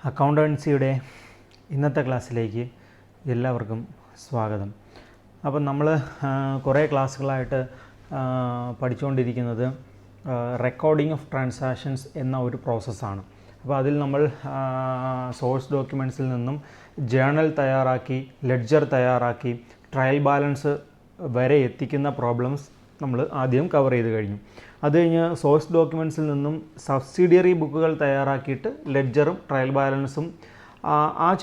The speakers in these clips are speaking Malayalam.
അക്കൗണ്ടൻസിയുടെ ഇന്നത്തെ ക്ലാസ്സിലേക്ക് എല്ലാവർക്കും സ്വാഗതം. അപ്പം നമ്മൾ കുറേ ക്ലാസ്സുകളായിട്ട് പഠിച്ചുകൊണ്ടിരിക്കുന്നത് റെക്കോർഡിംഗ് ഓഫ് ട്രാൻസാക്ഷൻസ് എന്ന ഒരു പ്രോസസ്സാണ്. അപ്പോൾ അതിൽ നമ്മൾ സോഴ്സ് ഡോക്യുമെൻറ്റ്സിൽ നിന്നും ജേണൽ തയ്യാറാക്കി, ലെഡ്ജർ തയ്യാറാക്കി, ട്രയൽ ബാലൻസ് വരെ എത്തിക്കുന്ന പ്രോബ്ലംസ് നമ്മൾ ആദ്യം കവർ ചെയ്ത് കഴിഞ്ഞു. അത് കഴിഞ്ഞ് സോഴ്സ് ഡോക്യുമെൻറ്റ്സിൽ നിന്നും സബ്സിഡിയറി ബുക്കുകൾ തയ്യാറാക്കിയിട്ട് ലെഡ്ജറും ട്രയൽ ബാലൻസും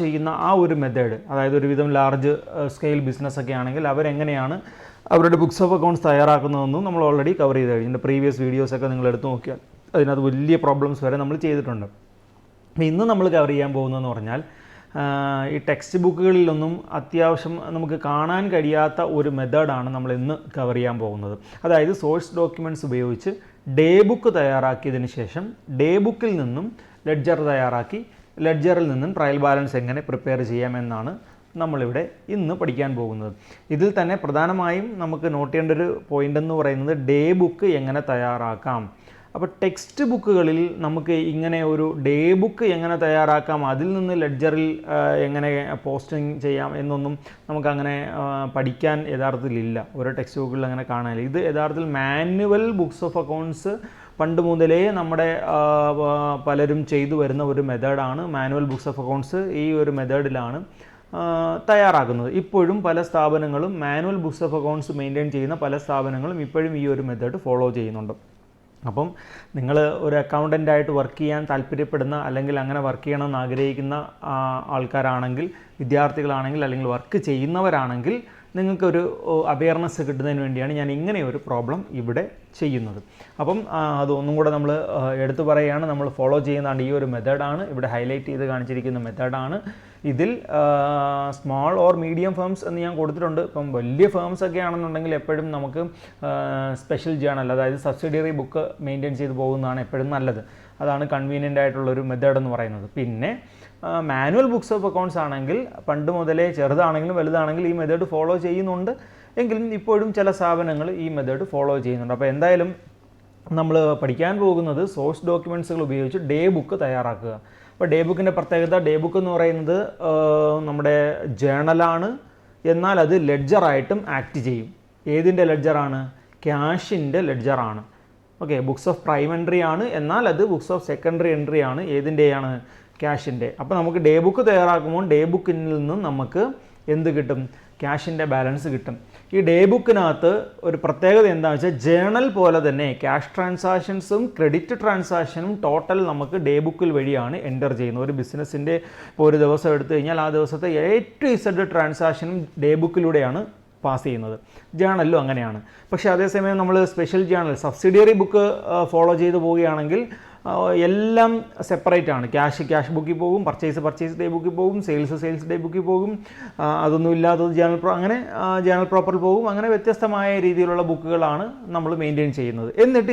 ചെയ്യുന്ന ആ ഒരു മെത്തേഡ്, അതായത് ഒരുവിധം ലാർജ് സ്കെയിൽ ബിസിനസ്സൊക്കെ ആണെങ്കിൽ അവരെങ്ങനെയാണ് അവരുടെ ബുക്സ് ഓഫ് അക്കൗണ്ട്സ് തയ്യാറാക്കുന്നതെന്നും നമ്മൾ ഓൾറെഡി കവർ ചെയ്ത് കഴിഞ്ഞു. പ്രീവിയസ് വീഡിയോസൊക്കെ നിങ്ങൾ എടുത്ത് നോക്കിയാൽ അതിനകത്ത് വലിയ പ്രോബ്ലംസ് വരെ നമ്മൾ ചെയ്തിട്ടുണ്ട്. അപ്പോൾ ഇന്ന് നമ്മൾ കവർ ചെയ്യാൻ പോകുന്നതെന്ന് പറഞ്ഞാൽ ഈ ടെക്സ്റ്റ് ബുക്കുകളിലൊന്നും അത്യാവശ്യം നമുക്ക് കാണാൻ കഴിയാത്ത ഒരു മെത്തേഡാണ് നമ്മൾ ഇന്ന് കവർ ചെയ്യാൻ പോകുന്നത്. അതായത് സോഴ്സ് ഡോക്യുമെൻറ്റ്സ് ഉപയോഗിച്ച് ഡേ ബുക്ക് തയ്യാറാക്കിയതിന് ശേഷം ഡേ ബുക്കിൽ നിന്നും ലെഡ്ജർ തയ്യാറാക്കി, ലെഡ്ജറിൽ നിന്നും ട്രയൽ ബാലൻസ് എങ്ങനെ പ്രിപ്പയർ ചെയ്യാമെന്നാണ് നമ്മളിവിടെ ഇന്ന് പഠിക്കാൻ പോകുന്നത്. ഇതിൽ തന്നെ പ്രധാനമായും നമുക്ക് നോട്ട് ചെയ്യേണ്ട ഒരു പോയിൻ്റ് എന്ന് പറയുന്നത് ഡേ ബുക്ക് എങ്ങനെ തയ്യാറാക്കാം. അപ്പോൾ ടെക്സ്റ്റ് ബുക്കുകളിൽ നമുക്ക് ഇങ്ങനെ ഒരു ഡേ ബുക്ക് എങ്ങനെ തയ്യാറാക്കാം, അതിൽ നിന്ന് ലെഡ്ജറിൽ എങ്ങനെ പോസ്റ്റിംഗ് ചെയ്യാം എന്നൊന്നും നമുക്കങ്ങനെ പഠിക്കാൻ യഥാർത്ഥത്തിലില്ല. ഓരോ ടെക്സ്റ്റ് ബുക്കുകളിൽ അങ്ങനെ കാണാനില്ല. ഇത് യഥാർത്ഥത്തിൽ മാനുവൽ ബുക്സ് ഓഫ് അക്കൗണ്ട്സ് പണ്ട് മുതലേ നമ്മുടെ പലരും ചെയ്തു വരുന്ന ഒരു മെത്തേഡാണ്. മാനുവൽ ബുക്സ് ഓഫ് അക്കൗണ്ട്സ് ഈ ഒരു മെത്തേഡിലാണ് തയ്യാറാക്കുന്നത്. ഇപ്പോഴും പല സ്ഥാപനങ്ങളും manual books of accounts maintain ചെയ്യുന്ന പല സ്ഥാപനങ്ങളും ഇപ്പോഴും ഈ ഒരു മെത്തേഡ് ഫോളോ ചെയ്യുന്നുണ്ട്. അപ്പം നിങ്ങൾ ഒരു അക്കൗണ്ടൻ്റായിട്ട് വർക്ക് ചെയ്യാൻ താല്പര്യപ്പെടുന്ന, അല്ലെങ്കിൽ അങ്ങനെ വർക്ക് ചെയ്യണമെന്ന് ആഗ്രഹിക്കുന്ന ആൾക്കാരാണെങ്കിൽ, വിദ്യാർത്ഥികളാണെങ്കിൽ, അല്ലെങ്കിൽ വർക്ക് ചെയ്യുന്നവരാണെങ്കിൽ നിങ്ങൾക്കൊരു അവെയർനെസ് കിട്ടുന്നതിന് വേണ്ടിയാണ് ഞാൻ ഇങ്ങനെ ഒരു പ്രോബ്ലം ഇവിടെ ചെയ്യുന്നത്. അപ്പം അതൊന്നും കൂടെ നമ്മൾ എടുത്തു പറയുകയാണ്. നമ്മൾ ഫോളോ ചെയ്യുന്നതാണ് ഈ ഒരു മെത്തേഡാണ്, ഇവിടെ ഹൈലൈറ്റ് ചെയ്ത് കാണിച്ചിരിക്കുന്ന മെത്തേഡാണ്. ഇതിൽ സ്മോൾ ഓർ മീഡിയം ഫേംസ് എന്ന് ഞാൻ കൊടുത്തിട്ടുണ്ട്. ഇപ്പം വലിയ ഫേംസ് ഒക്കെ ആണെന്നുണ്ടെങ്കിൽ എപ്പോഴും നമുക്ക് സ്പെഷ്യൽ ജേണൽ, അതായത് സബ്സിഡിയറി ബുക്ക് മെയിൻറ്റെയിൻ ചെയ്ത് പോകുന്നതാണ് എപ്പോഴും നല്ലത്. അതാണ് കൺവീനിയൻ്റ് ആയിട്ടുള്ളൊരു മെത്തേഡ് എന്ന് പറയുന്നത്. പിന്നെ മാനുവൽ ബുക്സ് ഓഫ് അക്കൗണ്ട്സ് ആണെങ്കിൽ പണ്ട് മുതലേ ചെറുതാണെങ്കിലും വലുതാണെങ്കിലും ഈ മെത്തേഡ് ഫോളോ ചെയ്യുന്നുണ്ട്. എങ്കിലും ഇപ്പോഴും ചില സ്ഥാപനങ്ങൾ ഈ മെത്തേഡ് ഫോളോ ചെയ്യുന്നുണ്ട്. അപ്പോൾ എന്തായാലും നമ്മൾ പഠിക്കാൻ പോകുന്നത് സോഴ്സ് ഡോക്യുമെൻറ്റ്സുകൾ ഉപയോഗിച്ച് ഡേ ബുക്ക് തയ്യാറാക്കുക. അപ്പോൾ ഡേ ബുക്കിൻ്റെ പ്രത്യേകത, ഡേ ബുക്ക് എന്ന് പറയുന്നത് നമ്മുടെ ജേണലാണ്, എന്നാൽ അത് ലെഡ്ജറായിട്ടും ആക്ട് ചെയ്യും. ഏതിൻ്റെ ലെഡ്ജറാണ്? ക്യാഷിൻ്റെ ലെഡ്ജറാണ്. Okay, books of prime entry ആണ്, എന്നാൽ അത് ബുക്സ് ഓഫ് സെക്കൻഡറി എൻട്രി ആണ്. ഏതിൻ്റെയാണ്? ക്യാഷിൻ്റെ. അപ്പോൾ നമുക്ക് ഡേ ബുക്ക് തയ്യാറാക്കുമ്പോൾ ഡേ ബുക്കിൽ നിന്നും നമുക്ക് എന്ത് കിട്ടും? ക്യാഷിൻ്റെ ബാലൻസ് കിട്ടും. ഈ ഡേ ബുക്കിനകത്ത് ഒരു പ്രത്യേകത എന്താണെന്ന് വെച്ചാൽ ജേണൽ പോലെ തന്നെ ക്യാഷ് ട്രാൻസാക്ഷൻസും ക്രെഡിറ്റ് ട്രാൻസാക്ഷനും ടോട്ടൽ നമുക്ക് ഡേ ബുക്കിൽ വഴിയാണ് എൻ്റർ ചെയ്യുന്നത്. ഒരു ബിസിനസ്സിൻ്റെ ഇപ്പോൾ ഒരു ദിവസം എടുത്തു കഴിഞ്ഞാൽ ആ ദിവസത്തെ A to Z ട്രാൻസാക്ഷനും ഡേ ബുക്കിലൂടെയാണ് പാസ് ചെയ്യുന്നത്. ജേണലിലും അങ്ങനെയാണ്. പക്ഷേ അതേസമയം നമ്മൾ special journal, subsidiary book follow ചെയ്ത് പോവുകയാണെങ്കിൽ എല്ലാം സെപ്പറേറ്റ് ആണ്. ക്യാഷ് ബുക്കിൽ പോകും, പർച്ചേസ് ഡേ ബുക്കിൽ പോകും, സെയിൽസ് ഡേ ബുക്കിൽ പോകും, അതൊന്നും ഇല്ലാത്തത് അങ്ങനെ ജേണൽ പ്രോപ്പറിൽ പോകും. അങ്ങനെ വ്യത്യസ്തമായ രീതിയിലുള്ള ബുക്കുകളാണ് നമ്മൾ മെയിൻറ്റെയിൻ ചെയ്യുന്നത്. എന്നിട്ട്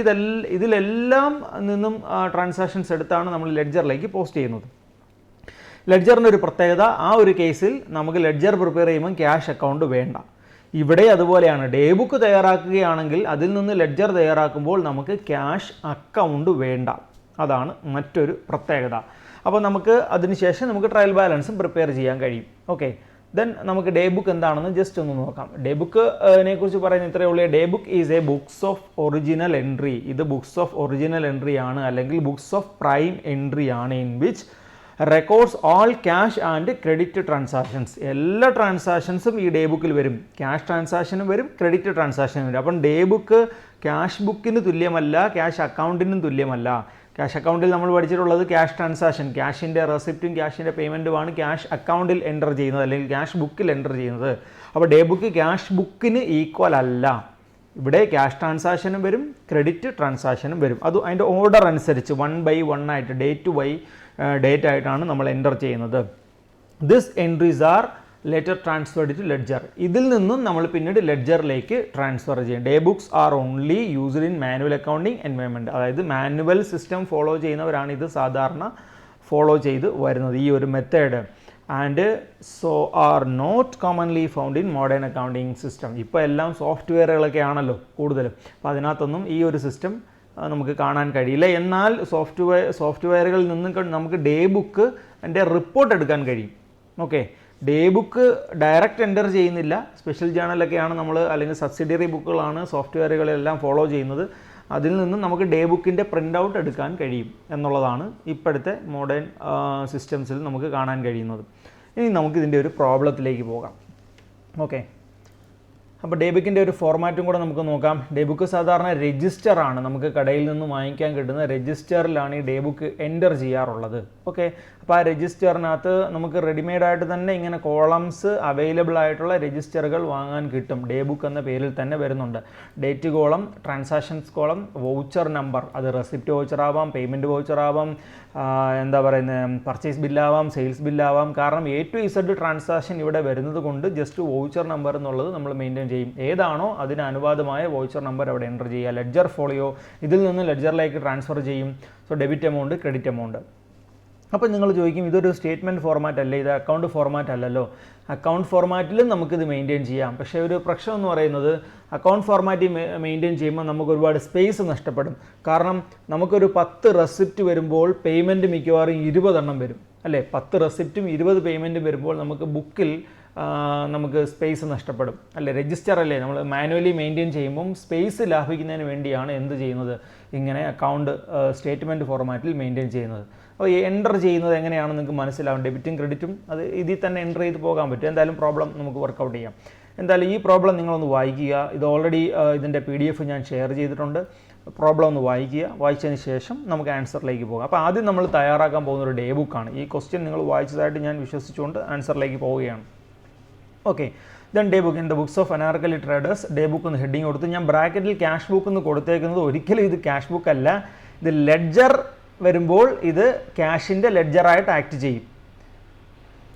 ഇതിലെല്ലാം നിന്നും ട്രാൻസാക്ഷൻസ് എടുത്താണ് നമ്മൾ ലെഡ്ജറിലേക്ക് പോസ്റ്റ് ചെയ്യുന്നത്. ലെഡ്ജറിൻ്റെ ഒരു പ്രത്യേകത, ആ ഒരു കേസിൽ നമുക്ക് ലെഡ്ജർ പ്രിപ്പയർ ചെയ്യുമ്പോൾ ക്യാഷ് അക്കൗണ്ട് വേണ്ട. ഇവിടെ അതുപോലെയാണ്. ഡേ ബുക്ക് തയ്യാറാക്കുകയാണെങ്കിൽ അതിൽ നിന്ന് ലെഡ്ജർ തയ്യാറാക്കുമ്പോൾ നമുക്ക് ക്യാഷ് അക്കൗണ്ട് വേണ്ട. അതാണ് മറ്റൊരു പ്രത്യേകത. അപ്പോൾ നമുക്ക് അതിനുശേഷം നമുക്ക് ട്രയൽ ബാലൻസും പ്രിപ്പയർ ചെയ്യാൻ കഴിയും. ഓക്കെ, ദെൻ നമുക്ക് ഡേ ബുക്ക് എന്താണെന്ന് ജസ്റ്റ് ഒന്ന് നോക്കാം. ഡേ ബുക്കിനെ കുറിച്ച് പറയുന്ന ഇത്രയേ ഉള്ളൂ. Day book is A books of original entry. ഇത് ബുക്സ് ഓഫ് ഒറിജിനൽ എൻട്രി ആണ്, അല്ലെങ്കിൽ ബുക്സ് ഓഫ് പ്രൈം എൻട്രി ആണ്, in which records all cash and credit transactions. എല്ലാ ട്രാൻസാക്ഷൻസും ഈ ഡേ ബുക്കിൽ വരും. ക്യാഷ് ട്രാൻസാക്ഷനും വരും, ക്രെഡിറ്റ് ട്രാൻസാക്ഷനും വരും. അപ്പം ഡേ ബുക്ക് ക്യാഷ് ബുക്കിന് തുല്യമല്ല, ക്യാഷ് അക്കൗണ്ടിനും തുല്യമല്ല. ക്യാഷ് അക്കൗണ്ടിൽ നമ്മൾ പഠിച്ചിട്ടുള്ളത് ക്യാഷ് ട്രാൻസാക്ഷൻ, ക്യാഷിൻ്റെ റെസിപ്റ്റും ക്യാഷിൻ്റെ പേയ്മെൻറ്റുമാണ് ക്യാഷ് അക്കൗണ്ടിൽ എൻ്റർ ചെയ്യുന്നത്, അല്ലെങ്കിൽ ക്യാഷ് ബുക്കിൽ എൻ്റർ ചെയ്യുന്നത്. അപ്പോൾ ഡേ ബുക്ക് ക്യാഷ് ബുക്കിന് ഈക്വൽ അല്ല. ഇവിടെ ക്യാഷ് ട്രാൻസാക്ഷനും വരും, ക്രെഡിറ്റ് ട്രാൻസാക്ഷനും വരും. അത് അതിൻ്റെ ഓർഡർ അനുസരിച്ച് 1 by 1 ആയിട്ട്, ഡേറ്റ് ബൈ ഡേറ്റ് ആയിട്ടാണ് നമ്മൾ എൻ്റർ ചെയ്യുന്നത്. This entries are later transferred to ledger. ഇതിൽ നിന്നും നമ്മൾ പിന്നീട് ലെഡ്ജറിലേക്ക് ട്രാൻസ്ഫർ ചെയ്യും. Day books are only used in manual accounting environment. അതായത് മാനുവൽ സിസ്റ്റം ഫോളോ ചെയ്യുന്നവരാണ് ഇത് സാധാരണ ഫോളോ ചെയ്ത് വരുന്നത്, ഈ ഒരു method. And so are not commonly found in modern accounting system. ഇപ്പോൾ എല്ലാം സോഫ്റ്റ്വെയറുകളൊക്കെ ആണല്ലോ കൂടുതലും. അപ്പോൾ അതിനകത്തൊന്നും ഈ ഒരു സിസ്റ്റം നമുക്ക് കാണാൻ കഴിയില്ല. എന്നാൽ സോഫ്റ്റ്വെയറുകളിൽ നിന്നും നമുക്ക് ഡേ ബുക്ക് എൻ്റെ റിപ്പോർട്ട് എടുക്കാൻ കഴിയും. Okay, day book direct enter ചെയ്യുന്നില്ല. സ്പെഷ്യൽ ജേണലൊക്കെയാണ് നമ്മൾ, അല്ലെങ്കിൽ സബ്സിഡിയറി ബുക്കുകളാണ് സോഫ്റ്റ്വെയറുകളെല്ലാം ഫോളോ ചെയ്യുന്നത്. അതിൽ നിന്നും നമുക്ക് ഡേ ബുക്കിൻ്റെ പ്രിൻ്റ് ഔട്ട് എടുക്കാൻ കഴിയും എന്നുള്ളതാണ് ഇപ്പോഴത്തെ മോഡേൺ സിസ്റ്റംസിൽ നമുക്ക് കാണാൻ കഴിയുന്നത്. ഇനി നമുക്കിതിൻ്റെ ഒരു പ്രോബ്ലത്തിലേക്ക് പോകാം. ഓക്കെ, അപ്പോൾ ഡേ ബുക്കിൻ്റെ ഒരു ഫോർമാറ്റും കൂടെ നമുക്ക് നോക്കാം. ഡേ ബുക്ക് സാധാരണ രജിസ്റ്ററാണ്, നമുക്ക് കടയിൽ നിന്ന് വാങ്ങിക്കാൻ കിട്ടുന്ന രജിസ്റ്ററിലാണ് ഈ ഡേ ബുക്ക് എൻ്റർ ചെയ്യാറുള്ളത്. ഓക്കെ, അപ്പോൾ ആ രജിസ്റ്ററിനകത്ത് നമുക്ക് റെഡിമെയ്ഡായിട്ട് തന്നെ ഇങ്ങനെ കോളംസ് അവൈലബിൾ ആയിട്ടുള്ള രജിസ്റ്ററുകൾ വാങ്ങാൻ കിട്ടും. ഡേ ബുക്ക് എന്ന പേരിൽ തന്നെ വരുന്നുണ്ട്. Date column, transactions column, voucher number, അത് റെസിപ്റ്റ് വൗച്ചർ ആവാം, പേയ്മെൻറ്റ് വൗച്ചർ ആവാം, എന്താ പറയുന്നത്, പർച്ചേസ് ബില്ലാവാം, സെയിൽസ് ബില്ലാവാം. കാരണം A to Z ട്രാൻസാക്ഷൻ ഇവിടെ വരുന്നത് കൊണ്ട് ജസ്റ്റ് വൗച്ചർ നമ്പർ എന്നുള്ളത് നമ്മൾ മെയിൻറ്റെയിൻ ചെയ്യും. ഏതാണോ അതിന് അനുവാദമായ വൗച്ചർ നമ്പർ അവിടെ എൻ്റർ ചെയ്യുക. ലെഡ്ജർ ഫോളിയോ, ഇതിൽ നിന്ന് ലെഡ്ജറിലേക്ക് ട്രാൻസ്ഫർ ചെയ്യും. So debit amount, credit amount. അപ്പോൾ നിങ്ങൾ ചോദിക്കും, ഇതൊരു സ്റ്റേറ്റ്മെൻറ്റ് ഫോർമാറ്റ് അല്ലേ, ഇത് അക്കൗണ്ട് ഫോർമാറ്റ് അല്ലല്ലോ. അക്കൗണ്ട് ഫോർമാറ്റിലും നമുക്കിത് മെയിൻറ്റെയിൻ ചെയ്യാം. പക്ഷേ ഒരു പ്രശ്നം എന്ന് പറയുന്നത്, അക്കൗണ്ട് ഫോർമാറ്റ് മെയിൻറ്റെയിൻ ചെയ്യുമ്പോൾ നമുക്ക് ഒരുപാട് സ്പേസ് നഷ്ടപ്പെടും. കാരണം നമുക്കൊരു 10 റെസിപ്റ്റ് വരുമ്പോൾ പേയ്മെൻറ്റ് മിക്കവാറും 20 എണ്ണം വരും അല്ലേ. 10 റെസിപ്റ്റും 20 പേയ്മെൻറ്റും വരുമ്പോൾ നമുക്ക് ബുക്കിൽ നമുക്ക് സ്പേസ് നഷ്ടപ്പെടും അല്ലേ. രജിസ്റ്റർ അല്ലേ നമ്മൾ മാനുവലി മെയിൻറ്റെയിൻ ചെയ്യുമ്പം സ്പേസ് ലാഭിക്കുന്നതിന് വേണ്ടിയാണ് എന്ത് ചെയ്യുന്നത്, ഇങ്ങനെ അക്കൗണ്ട് സ്റ്റേറ്റ്മെൻറ്റ് ഫോർമാറ്റിൽ മെയിൻറ്റെയിൻ ചെയ്യുന്നത്. അപ്പോൾ എൻ്റർ ചെയ്യുന്നത് എങ്ങനെയാണെന്ന് നിങ്ങൾക്ക് മനസ്സിലാവും. ഡെബിറ്റും ക്രെഡിറ്റും അത് ഇതിൽ തന്നെ എൻ്റർ ചെയ്ത് പോകാൻ പറ്റും. എന്തായാലും പ്രോബ്ലം നമുക്ക് വർക്കൗട്ട് ചെയ്യാം. എന്തായാലും ഈ പ്രോബ്ലം നിങ്ങളൊന്ന് വായിക്കുക. ഇത് ഓൾറെഡി ഇതിൻ്റെ PDF ഞാൻ ഷെയർ ചെയ്തിട്ടുണ്ട്. പ്രോബ്ലം ഒന്ന് വായിക്കുക. വായിച്ചതിന് ശേഷം നമുക്ക് ആൻസറിലേക്ക് പോകാം. അപ്പോൾ ആദ്യം നമ്മൾ തയ്യാറാക്കാൻ പോകുന്ന ഒരു ഡേ ബുക്കാണ്. ഈ ക്വസ്റ്റ്യൻ നിങ്ങൾ വായിച്ചതായിട്ട് ഞാൻ വിശ്വസിച്ചുകൊണ്ട് ആൻസറിലേക്ക് പോവുകയാണ്. Okay, then day book. In the books of Anarkali traders, day book എന്ന് ഹെഡിങ് കൊടുത്ത് ഞാൻ ബ്രാക്കറ്റിൽ ക്യാഷ് ബുക്ക് എന്ന് കൊടുത്തേക്കുന്നത് ഒരിക്കലും ഇത് ക്യാഷ് ബുക്ക് അല്ല. ഇത് ലെഡ്ജർ വരുമ്പോൾ ഇത് ക്യാഷിൻ്റെ ലെഡ്ജറായിട്ട് ആക്ട് ചെയ്യും.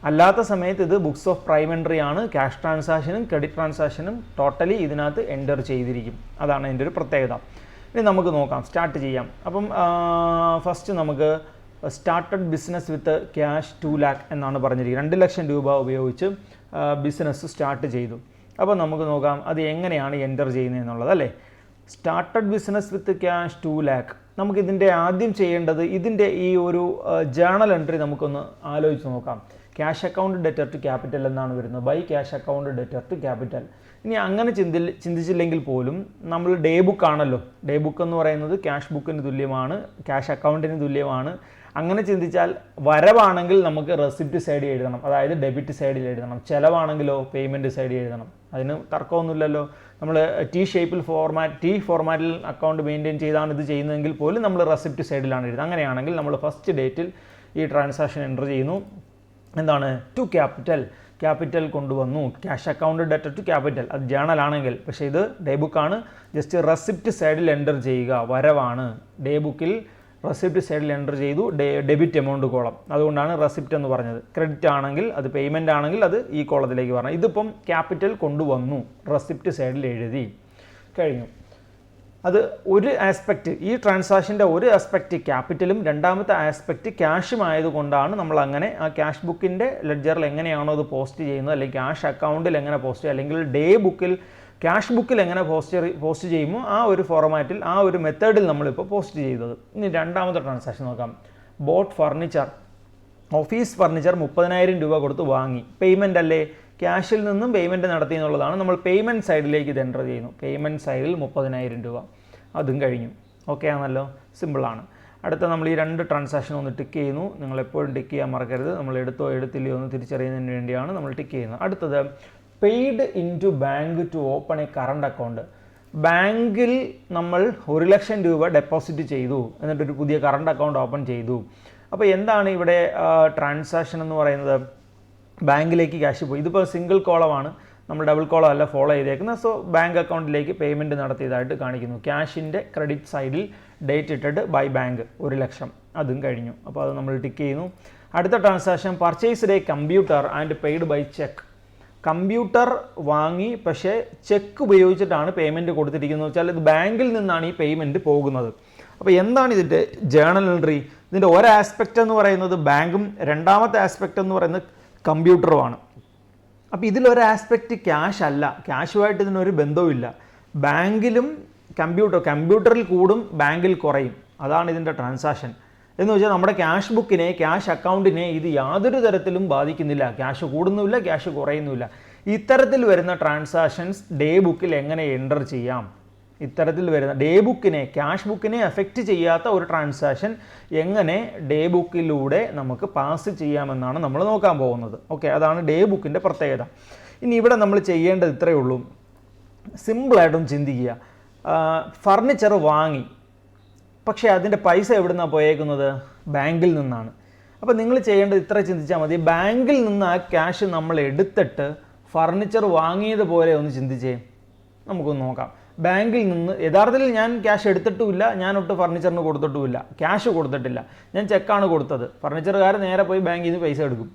അല്ലാത്ത സമയത്ത് ഇത് ബുക്സ് ഓഫ് പ്രൈം എൻട്രി ആണ്. ക്യാഷ് ട്രാൻസാക്ഷനും ക്രെഡിറ്റ് ട്രാൻസാക്ഷനും ടോട്ടലി ഇതിനകത്ത് എൻ്റർ ചെയ്തിരിക്കും. അതാണ് ഇതിൻ്റെ ഒരു പ്രത്യേകത. ഇനി നമുക്ക് നോക്കാം, സ്റ്റാർട്ട് ചെയ്യാം. അപ്പം ഫസ്റ്റ് നമുക്ക് started business with cash 2 lakh എന്നാണ് പറഞ്ഞിരിക്കുന്നത്. 2 ലക്ഷം രൂപ ഉപയോഗിച്ച് ബിസിനസ് സ്റ്റാർട്ട് ചെയ്തു. അപ്പോൾ നമുക്ക് നോക്കാം അത് എങ്ങനെയാണ് എൻ്റർ ചെയ്യുന്നത് എന്നുള്ളത് അല്ലേ. Started business with cash 2 lakh. നമുക്കിതിൻ്റെ ആദ്യം ചെയ്യേണ്ടത് ഇതിൻ്റെ ഈ ഒരു ജേണൽ എൻട്രി നമുക്കൊന്ന് ആലോചിച്ച് നോക്കാം. Cash account debtor to capital എന്നാണ് വരുന്നത്. By cash account debtor to capital. ഇനി അങ്ങനെ ചിന്തിച്ചില്ലെങ്കിൽ പോലും നമ്മൾ ഡേ ബുക്ക് ആണല്ലോ. ഡേ ബുക്ക് എന്ന് പറയുന്നത് ക്യാഷ് ബുക്കിന് തുല്യമാണ്, ക്യാഷ് അക്കൗണ്ടിന് തുല്യമാണ്. അങ്ങനെ ചിന്തിച്ചാൽ വരവാണെങ്കിൽ നമുക്ക് റെസിപ്റ്റ് സൈഡിൽ എഴുതണം, അതായത് ഡെബിറ്റ് സൈഡിൽ എഴുതണം. ചിലവാണെങ്കിലോ പേയ്മെൻറ്റ് സൈഡിൽ എഴുതണം. അതിന് തർക്കമൊന്നുമില്ലല്ലോ. നമ്മൾ ടി ഫോർമാറ്റിൽ അക്കൗണ്ട് മെയിൻറ്റെയിൻ ചെയ്താണ് ഇത് ചെയ്യുന്നതെങ്കിൽ പോലും നമ്മൾ റെസിപ്റ്റ് സൈഡിലാണ് എഴുതുന്നത്. അങ്ങനെയാണെങ്കിൽ നമ്മൾ ഫസ്റ്റ് ഡേറ്റിൽ ഈ ട്രാൻസാക്ഷൻ എൻ്റർ ചെയ്യുന്നു. എന്താണ്, ടു ക്യാപിറ്റൽ കൊണ്ടുവന്നു. Cash account debtor to capital, അത് ജേണൽ ആണെങ്കിൽ. പക്ഷേ ഇത് ഡേ ബുക്കാണ്. ജസ്റ്റ് റെസിപ്റ്റ് സൈഡിൽ എൻ്റർ ചെയ്യുക. വരവാണ്. ഡേ ബുക്കിൽ റെസിപ്റ്റ് സൈഡിൽ എൻ്റർ ചെയ്തു. ഡെബിറ്റ് എമൗണ്ട് കോളം, അതുകൊണ്ടാണ് റെസിപ്റ്റ് എന്ന് പറഞ്ഞത്. ക്രെഡിറ്റ് ആണെങ്കിൽ അത് പേയ്മെൻ്റ് ആണെങ്കിൽ അത് ഈ കോളത്തിലേക്ക് പറഞ്ഞു. ഇതിപ്പം ക്യാപിറ്റൽ കൊണ്ടുവന്നു, റെസിപ്റ്റ് സൈഡിൽ എഴുതി കഴിഞ്ഞു. അത് ഒരു ആസ്പെക്റ്റ്, ഈ ട്രാൻസാക്ഷൻ്റെ ഒരു ആസ്പെക്റ്റ് ക്യാപിറ്റലും രണ്ടാമത്തെ ആസ്പെക്റ്റ് ക്യാഷും ആയതുകൊണ്ടാണ് നമ്മൾ അങ്ങനെ ആ ക്യാഷ് ബുക്കിൻ്റെ ലെഡ്ജറിൽ എങ്ങനെയാണോ അത് പോസ്റ്റ് ചെയ്യുന്നത്, അല്ലെങ്കിൽ ക്യാഷ് അക്കൗണ്ടിൽ എങ്ങനെ പോസ്റ്റ് ചെയ്യുക, അല്ലെങ്കിൽ ഡേ ബുക്കിൽ ക്യാഷ് ബുക്കിൽ എങ്ങനെ പോസ്റ്റ് ചെയ്യുമ്പോൾ ആ ഒരു ഫോർമാറ്റിൽ ആ ഒരു മെത്തേഡിൽ നമ്മളിപ്പോൾ പോസ്റ്റ് ചെയ്തത്. ഇനി രണ്ടാമത്തെ ട്രാൻസാക്ഷൻ നോക്കാം. ബോട്ട് ഫർണിച്ചർ, ഓഫീസ് ഫർണിച്ചർ 30,000 രൂപ കൊടുത്ത് വാങ്ങി. പേയ്മെൻ്റ് അല്ലേ, ക്യാഷിൽ നിന്നും പേയ്മെൻറ്റ് നടത്തി എന്നുള്ളതാണ്. നമ്മൾ പേയ്മെൻറ്റ് സൈഡിലേക്ക് ഇത് എൻ്റർ ചെയ്യുന്നു. പേയ്മെൻറ്റ് സൈഡിൽ 30,000 രൂപ, അതും കഴിഞ്ഞു. ഓക്കെ ആണല്ലോ, സിമ്പിളാണ്. അടുത്ത നമ്മൾ ഈ 2 ട്രാൻസാക്ഷൻ ഒന്ന് ടിക്ക് ചെയ്യുന്നു. നിങ്ങൾ എപ്പോഴും ടിക്ക് ചെയ്യാൻ മറക്കരുത്. നമ്മൾ എടുത്തോ എടുത്തില്ലയോ എന്ന് തിരിച്ചറിയുന്നതിന് വേണ്ടിയാണ് നമ്മൾ ടിക്ക് ചെയ്യുന്നത്. അടുത്തത് paid in to bank to open a current account. ബാങ്കിൽ നമ്മൾ 1 ലക്ഷം രൂപ ഡെപ്പോസിറ്റ് ചെയ്തു, എന്നിട്ടൊരു പുതിയ കറണ്ട് അക്കൗണ്ട് ഓപ്പൺ ചെയ്തു. അപ്പോൾ എന്താണ് ഇവിടെ ട്രാൻസാക്ഷൻ എന്ന് പറയുന്നത്? ബാങ്കിലേക്ക് ക്യാഷ് പോയി. ഇതിപ്പോൾ സിംഗിൾ കോളമാണ്, നമ്മൾ ഡബിൾ കോളം അല്ല ഫോളോ ചെയ്തേക്കുന്നത്. സോ ബാങ്ക് അക്കൗണ്ടിലേക്ക് പേയ്മെൻറ്റ് നടത്തിയതായിട്ട് കാണിക്കുന്നു. ക്യാഷിൻ്റെ ക്രെഡിറ്റ് സൈഡിൽ ഡേറ്റ് ഇട്ടിട്ട് ബൈ ബാങ്ക് 1 ലക്ഷം, അതും കഴിഞ്ഞു. അപ്പോൾ അത് നമ്മൾ ടിക്ക് ചെയ്യുന്നു. അടുത്ത transaction purchased a computer and paid by cheque. Computer വാങ്ങി, പക്ഷേ ചെക്ക് ഉപയോഗിച്ചിട്ടാണ് പേയ്മെൻറ്റ് കൊടുത്തിരിക്കുന്നത്. വെച്ചാൽ ഇത് ബാങ്കിൽ നിന്നാണ് ഈ പേയ്മെൻറ്റ് പോകുന്നത്. അപ്പോൾ എന്താണ് ഇതിൻ്റെ ജേണൽ എൻട്രി? ഇതിൻ്റെ ഒരു ആസ്പെക്റ്റ് എന്ന് പറയുന്നത് ബാങ്കും രണ്ടാമത്തെ ആസ്പെക്റ്റ് എന്ന് പറയുന്നത് കമ്പ്യൂട്ടറുമാണ്. അപ്പോൾ ഇതിലൊരു ആസ്പെക്റ്റ് ക്യാഷ് അല്ല, ക്യാഷുമായിട്ട് ഇതിനൊരു ബന്ധവുമില്ല. ബാങ്കിലും കമ്പ്യൂട്ടറിൽ കൂടും ബാങ്കിൽ കുറയും, അതാണ് ഇതിൻ്റെ ട്രാൻസാക്ഷൻ. എന്ന് വെച്ചാൽ നമ്മുടെ ക്യാഷ് ബുക്കിനെ, ക്യാഷ് അക്കൗണ്ടിനെ ഇത് യാതൊരു തരത്തിലും ബാധിക്കുന്നില്ല. ക്യാഷ് കൂടുന്നുമില്ല, ക്യാഷ് കുറയുന്നുമില്ല. ഇത്തരത്തിൽ വരുന്ന ട്രാൻസാക്ഷൻസ് ഡേ ബുക്കിൽ എങ്ങനെ എൻ്റർ ചെയ്യാം? ഇത്തരത്തിൽ വരുന്ന ഡേ ബുക്കിനെ, ക്യാഷ് ബുക്കിനെ എഫക്റ്റ് ചെയ്യാത്ത ഒരു ട്രാൻസാക്ഷൻ എങ്ങനെ ഡേ ബുക്കിലൂടെ നമുക്ക് പാസ് ചെയ്യാമെന്നാണ് നമ്മൾ നോക്കാൻ പോകുന്നത്. ഓക്കെ, അതാണ് ഡേ ബുക്കിൻ്റെ പ്രത്യേകത. ഇനി ഇവിടെ നമ്മൾ ചെയ്യേണ്ടത് ഇത്രയേ ഉള്ളൂ. സിമ്പിളായിട്ടൊന്ന് ചിന്തിക്കുക. ഫർണിച്ചർ വാങ്ങി, പക്ഷേ അതിൻ്റെ പൈസ എവിടെ നിന്നാണ് പോയേക്കുന്നത്? ബാങ്കിൽ നിന്നാണ്. അപ്പോൾ നിങ്ങൾ ചെയ്യേണ്ടത് ഇത്ര ചിന്തിച്ചാൽ മതി. ബാങ്കിൽ നിന്ന് ആ ക്യാഷ് നമ്മൾ എടുത്തിട്ട് ഫർണിച്ചർ വാങ്ങിയതുപോലെ ഒന്ന് ചിന്തിച്ചേ. നമുക്കൊന്ന് നോക്കാം. ബാങ്കിൽ നിന്ന് യഥാർത്ഥത്തിൽ ഞാൻ ക്യാഷ് എടുത്തിട്ടുമില്ല, ഞാൻ ഒട്ട് ഫർണിച്ചറിന് കൊടുത്തിട്ടുമില്ല, ക്യാഷ് കൊടുത്തിട്ടില്ല, ഞാൻ ചെക്കാണ് കൊടുത്തത്. ഫർണിച്ചറുകാർ നേരെ പോയി ബാങ്കിൽ നിന്ന് പൈസ എടുക്കും.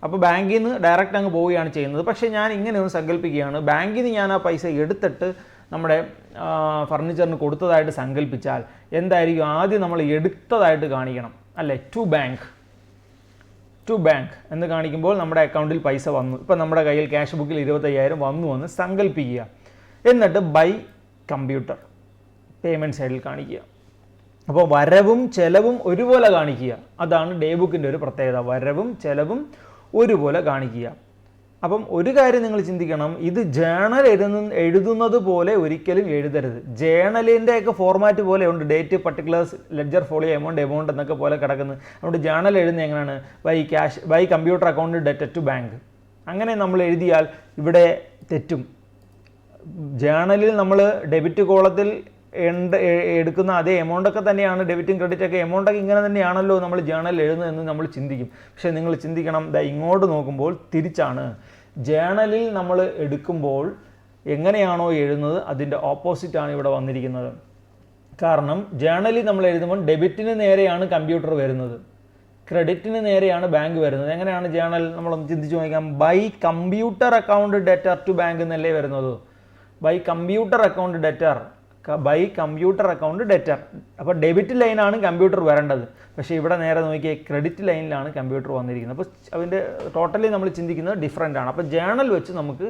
അപ്പോൾ ബാങ്കിൽ നിന്ന് ഡയറക്റ്റ് അങ്ങ് പോവുകയാണ് ചെയ്യുന്നത്. പക്ഷേ ഞാൻ ഇങ്ങനെ ഒന്ന് സങ്കല്പിക്കുകയാണ്, ബാങ്കിൽ നിന്ന് ഞാൻ ആ പൈസ എടുത്തിട്ട് നമ്മുടെ ഫർണിച്ചറിന് കൊടുത്തതായിട്ട് സങ്കല്പിച്ചാൽ എന്തായിരിക്കും? ആദ്യം നമ്മൾ എടുത്തതായിട്ട് കാണിക്കണം, അല്ലേ? ടു ബാങ്ക് എന്ന് കാണിക്കുമ്പോൾ നമ്മുടെ അക്കൗണ്ടിൽ പൈസ വന്നു. ഇപ്പം നമ്മുടെ കയ്യിൽ ക്യാഷ് ബുക്കിൽ 25,000 വന്നു എന്ന് സങ്കല്പിക്കുക. എന്നിട്ട് ബൈ കമ്പ്യൂട്ടർ പേയ്മെൻറ്റ് സൈഡിൽ കാണിക്കുക. അപ്പോൾ വരവും ചെലവും ഒരുപോലെ കാണിക്കുക. അതാണ് ഡേ ബുക്കിൻ്റെ ഒരു പ്രത്യേകത. വരവും ചെലവും ഒരുപോലെ കാണിക്കുക. അപ്പം ഒരു കാര്യം നിങ്ങൾ ചിന്തിക്കണം, ഇത് ജേണൽ എഴുതുന്നത് പോലെ ഒരിക്കലും എഴുതരുത്. ജേണലിൻ്റെയൊക്കെ ഫോർമാറ്റ് പോലെ ഉണ്ട്. Date, particulars, ledger, folio, amount എന്നൊക്കെ പോലെ കിടക്കുന്നത്. അതുകൊണ്ട് ജേണൽ എഴുതുന്നത് എങ്ങനെയാണ്? By computer account debtor to bank. അങ്ങനെ നമ്മൾ എഴുതിയാൽ ഇവിടെ തെറ്റും. ജേണലിൽ നമ്മൾ ഡെബിറ്റ് കോളത്തിൽ എടുക്കുന്ന അതേ എമൗണ്ടൊക്കെ തന്നെയാണ് ഡെബിറ്റും ക്രെഡിറ്റൊക്കെ. എമൗണ്ടൊക്കെ ഇങ്ങനെ തന്നെയാണല്ലോ നമ്മൾ ജേണലിൽ എഴുതുന്നതെന്ന് നമ്മൾ ചിന്തിക്കും. പക്ഷേ നിങ്ങൾ ചിന്തിക്കണം, ഇങ്ങോട്ട് നോക്കുമ്പോൾ തിരിച്ചാണ്. ജേണലിൽ നമ്മൾ എടുക്കുമ്പോൾ എങ്ങനെയാണോ എഴുതുന്നത് അതിൻ്റെ ഓപ്പോസിറ്റാണ് ഇവിടെ വന്നിരിക്കുന്നത്. കാരണം ജേണലിൽ നമ്മൾ എഴുതുമ്പോൾ ഡെബിറ്റിന് നേരെയാണ് കമ്പ്യൂട്ടർ വരുന്നത്, ക്രെഡിറ്റിന് നേരെയാണ് ബാങ്ക് വരുന്നത്. എങ്ങനെയാണ് ജേണൽ? നമ്മളൊന്ന് ചിന്തിച്ച് നോക്കാം. By computer account debtor to bank എന്നല്ലേ വരുന്നത്? ബൈ കമ്പ്യൂട്ടർ അക്കൗണ്ട് ഡെറ്റർ, അപ്പോൾ ഡെബിറ്റ് ലൈനാണ് കമ്പ്യൂട്ടർ വരേണ്ടത്. പക്ഷേ ഇവിടെ നേരെ നോക്കിയാൽ ക്രെഡിറ്റ് ലൈനിലാണ് കമ്പ്യൂട്ടർ വന്നിരിക്കുന്നത്. അപ്പോൾ അതിൻ്റെ ടോട്ടലി നമ്മൾ ചിന്തിക്കുന്നത് ഡിഫറൻ്റ് ആണ്. അപ്പോൾ ജേണൽ വെച്ച് നമുക്ക്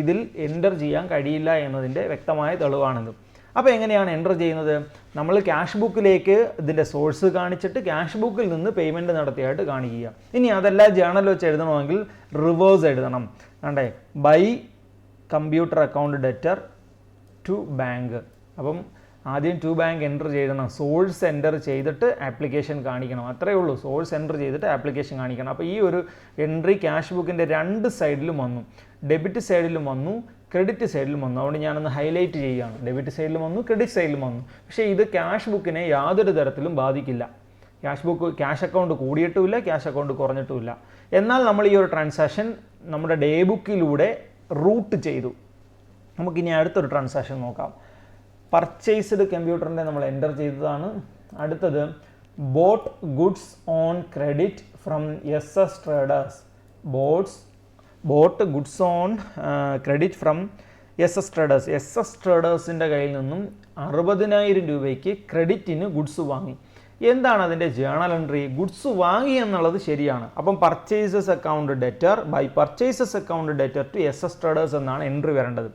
ഇതിൽ എൻ്റർ ചെയ്യാൻ കഴിയില്ല എന്നതിൻ്റെ വ്യക്തമായ തെളിവാണിത്. അപ്പോൾ എങ്ങനെയാണ് എൻ്റർ ചെയ്യുന്നത്? നമ്മൾ ക്യാഷ് ബുക്കിലേക്ക് ഇതിൻ്റെ സോഴ്സ് കാണിച്ചിട്ട് ക്യാഷ് ബുക്കിൽ നിന്ന് പേയ്മെൻറ്റ് നടത്തിയായിട്ട് കാണിക്കുക. ഇനി അതല്ല ജേണൽ വെച്ച് എഴുതണമെങ്കിൽ റിവേഴ്സ് എഴുതണം. വേണ്ടേ? By computer account debtor to bank. അപ്പം ആദ്യം ടു ബാങ്ക് എൻ്റർ ചെയ്യണം, സോഴ്സ് എൻ്റർ ചെയ്തിട്ട് ആപ്ലിക്കേഷൻ കാണിക്കണം. അത്രയേ ഉള്ളൂ. സോഴ്സ് എൻ്റർ ചെയ്തിട്ട് ആപ്ലിക്കേഷൻ കാണിക്കണം. അപ്പോൾ ഈ ഒരു എൻട്രി ക്യാഷ് ബുക്കിൻ്റെ രണ്ട് സൈഡിലും വന്നു. ഡെബിറ്റ് സൈഡിലും വന്നു, ക്രെഡിറ്റ് സൈഡിലും വന്നു. അതുകൊണ്ട് ഞാനൊന്ന് ഹൈലൈറ്റ് ചെയ്യുകയാണ്. ഡെബിറ്റ് സൈഡിലും വന്നു, ക്രെഡിറ്റ് സൈഡിലും വന്നു. പക്ഷേ ഇത് ക്യാഷ് ബുക്കിനെ യാതൊരു തരത്തിലും ബാധിക്കില്ല. ക്യാഷ് അക്കൗണ്ട് കൂടിയിട്ടുമില്ല, ക്യാഷ് അക്കൗണ്ട് കുറഞ്ഞിട്ടുമില്ല. എന്നാൽ നമ്മൾ ഈ ഒരു ട്രാൻസാക്ഷൻ നമ്മുടെ ഡേ ബുക്കിലൂടെ റൂട്ട് ചെയ്തു. നമുക്കിനി അടുത്തൊരു ട്രാൻസാക്ഷൻ നോക്കാം. പർച്ചേസ്ഡ് കമ്പ്യൂട്ടറിൻ്റെ നമ്മൾ എൻ്റർ ചെയ്തതാണ്. അടുത്തത് boat goods on credit from SS traders. Boat goods on credit from SS traders. SS ട്രേഡേഴ്സിൻ്റെ കയ്യിൽ നിന്നും 60,000 രൂപയ്ക്ക് ക്രെഡിറ്റിന് ഗുഡ്സ് വാങ്ങി. എന്താണ് അതിൻ്റെ ജേണൽ എൻട്രി? ഗുഡ്സ് വാങ്ങി എന്നുള്ളത് ശരിയാണ്. അപ്പം purchases account debtor by purchases account debtor to SS traders എന്നാണ് എൻട്രി വരേണ്ടത്.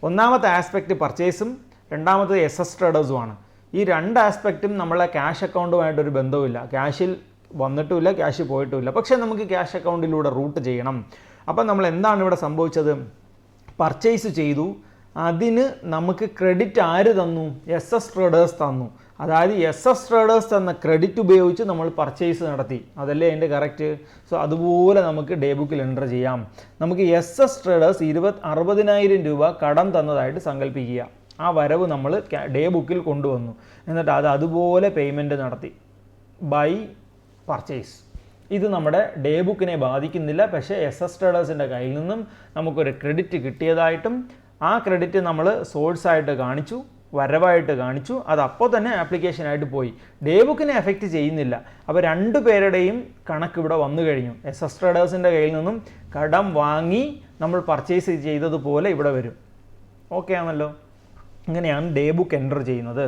ഒന്നാമത്തെ ആസ്പെക്റ്റ് പർച്ചേസും രണ്ടാമത്തത് SS ട്രേഡേഴ്സുമാണ്. ഈ രണ്ട് ആസ്പെക്റ്റും നമ്മളെ ക്യാഷ് അക്കൗണ്ടുമായിട്ടൊരു ബന്ധവുമില്ല. ക്യാഷിൽ വന്നിട്ടുമില്ല, ക്യാഷ് പോയിട്ടുമില്ല. പക്ഷേ നമുക്ക് ക്യാഷ് അക്കൗണ്ടിലൂടെ റൂട്ട് ചെയ്യണം. അപ്പം നമ്മൾ എന്താണ് ഇവിടെ സംഭവിച്ചത്? പർച്ചേസ് ചെയ്തു, അതിന് നമുക്ക് ക്രെഡിറ്റ് ആര് തന്നു? SS ട്രേഡേഴ്സ് തന്നു. അതായത് SS ട്രേഡേഴ്സ് തന്ന ക്രെഡിറ്റ് ഉപയോഗിച്ച് നമ്മൾ പർച്ചേസ് നടത്തി. അതല്ലേ അതിൻ്റെ കറക്റ്റ്? സോ അതുപോലെ നമുക്ക് ഡേ ബുക്കിൽ എൻ്റർ ചെയ്യാം. നമുക്ക് SS ട്രേഡേഴ്സ് 60,000 രൂപ കടം തന്നതായിട്ട് സങ്കല്പിക്കുക. ആ വരവ് നമ്മൾ ഡേ ബുക്കിൽ കൊണ്ടുവന്നു. എന്നിട്ട് അതുപോലെ പേയ്മെൻറ്റ് നടത്തി ബൈ പർച്ചേസ്. ഇത് നമ്മുടെ ഡേ ബുക്കിനെ ബാധിക്കുന്നില്ല. പക്ഷേ SS ട്രേഡേഴ്സിൻ്റെ കയ്യിൽ നിന്നും നമുക്കൊരു ക്രെഡിറ്റ് കിട്ടിയതായിട്ടും ആ ക്രെഡിറ്റ് നമ്മൾ സോഴ്സായിട്ട് കാണിച്ചു, വരവായിട്ട് കാണിച്ചു. അത് അപ്പോൾ തന്നെ ആപ്ലിക്കേഷനായിട്ട് പോയി. ഡേ ബുക്കിനെ എഫക്റ്റ് ചെയ്യുന്നില്ല. അപ്പോൾ രണ്ടു പേരുടെയും കണക്ക് ഇവിടെ വന്നു കഴിഞ്ഞു. SS ട്രേഡേഴ്സിൻ്റെ കയ്യിൽ നിന്നും കടം വാങ്ങി നമ്മൾ പർച്ചേസ് ചെയ്തതുപോലെ ഇവിടെ വരും. ഓക്കെ ആണല്ലോ? ഇങ്ങനെയാണ് ഡേ ബുക്ക് എൻ്റർ ചെയ്യുന്നത്.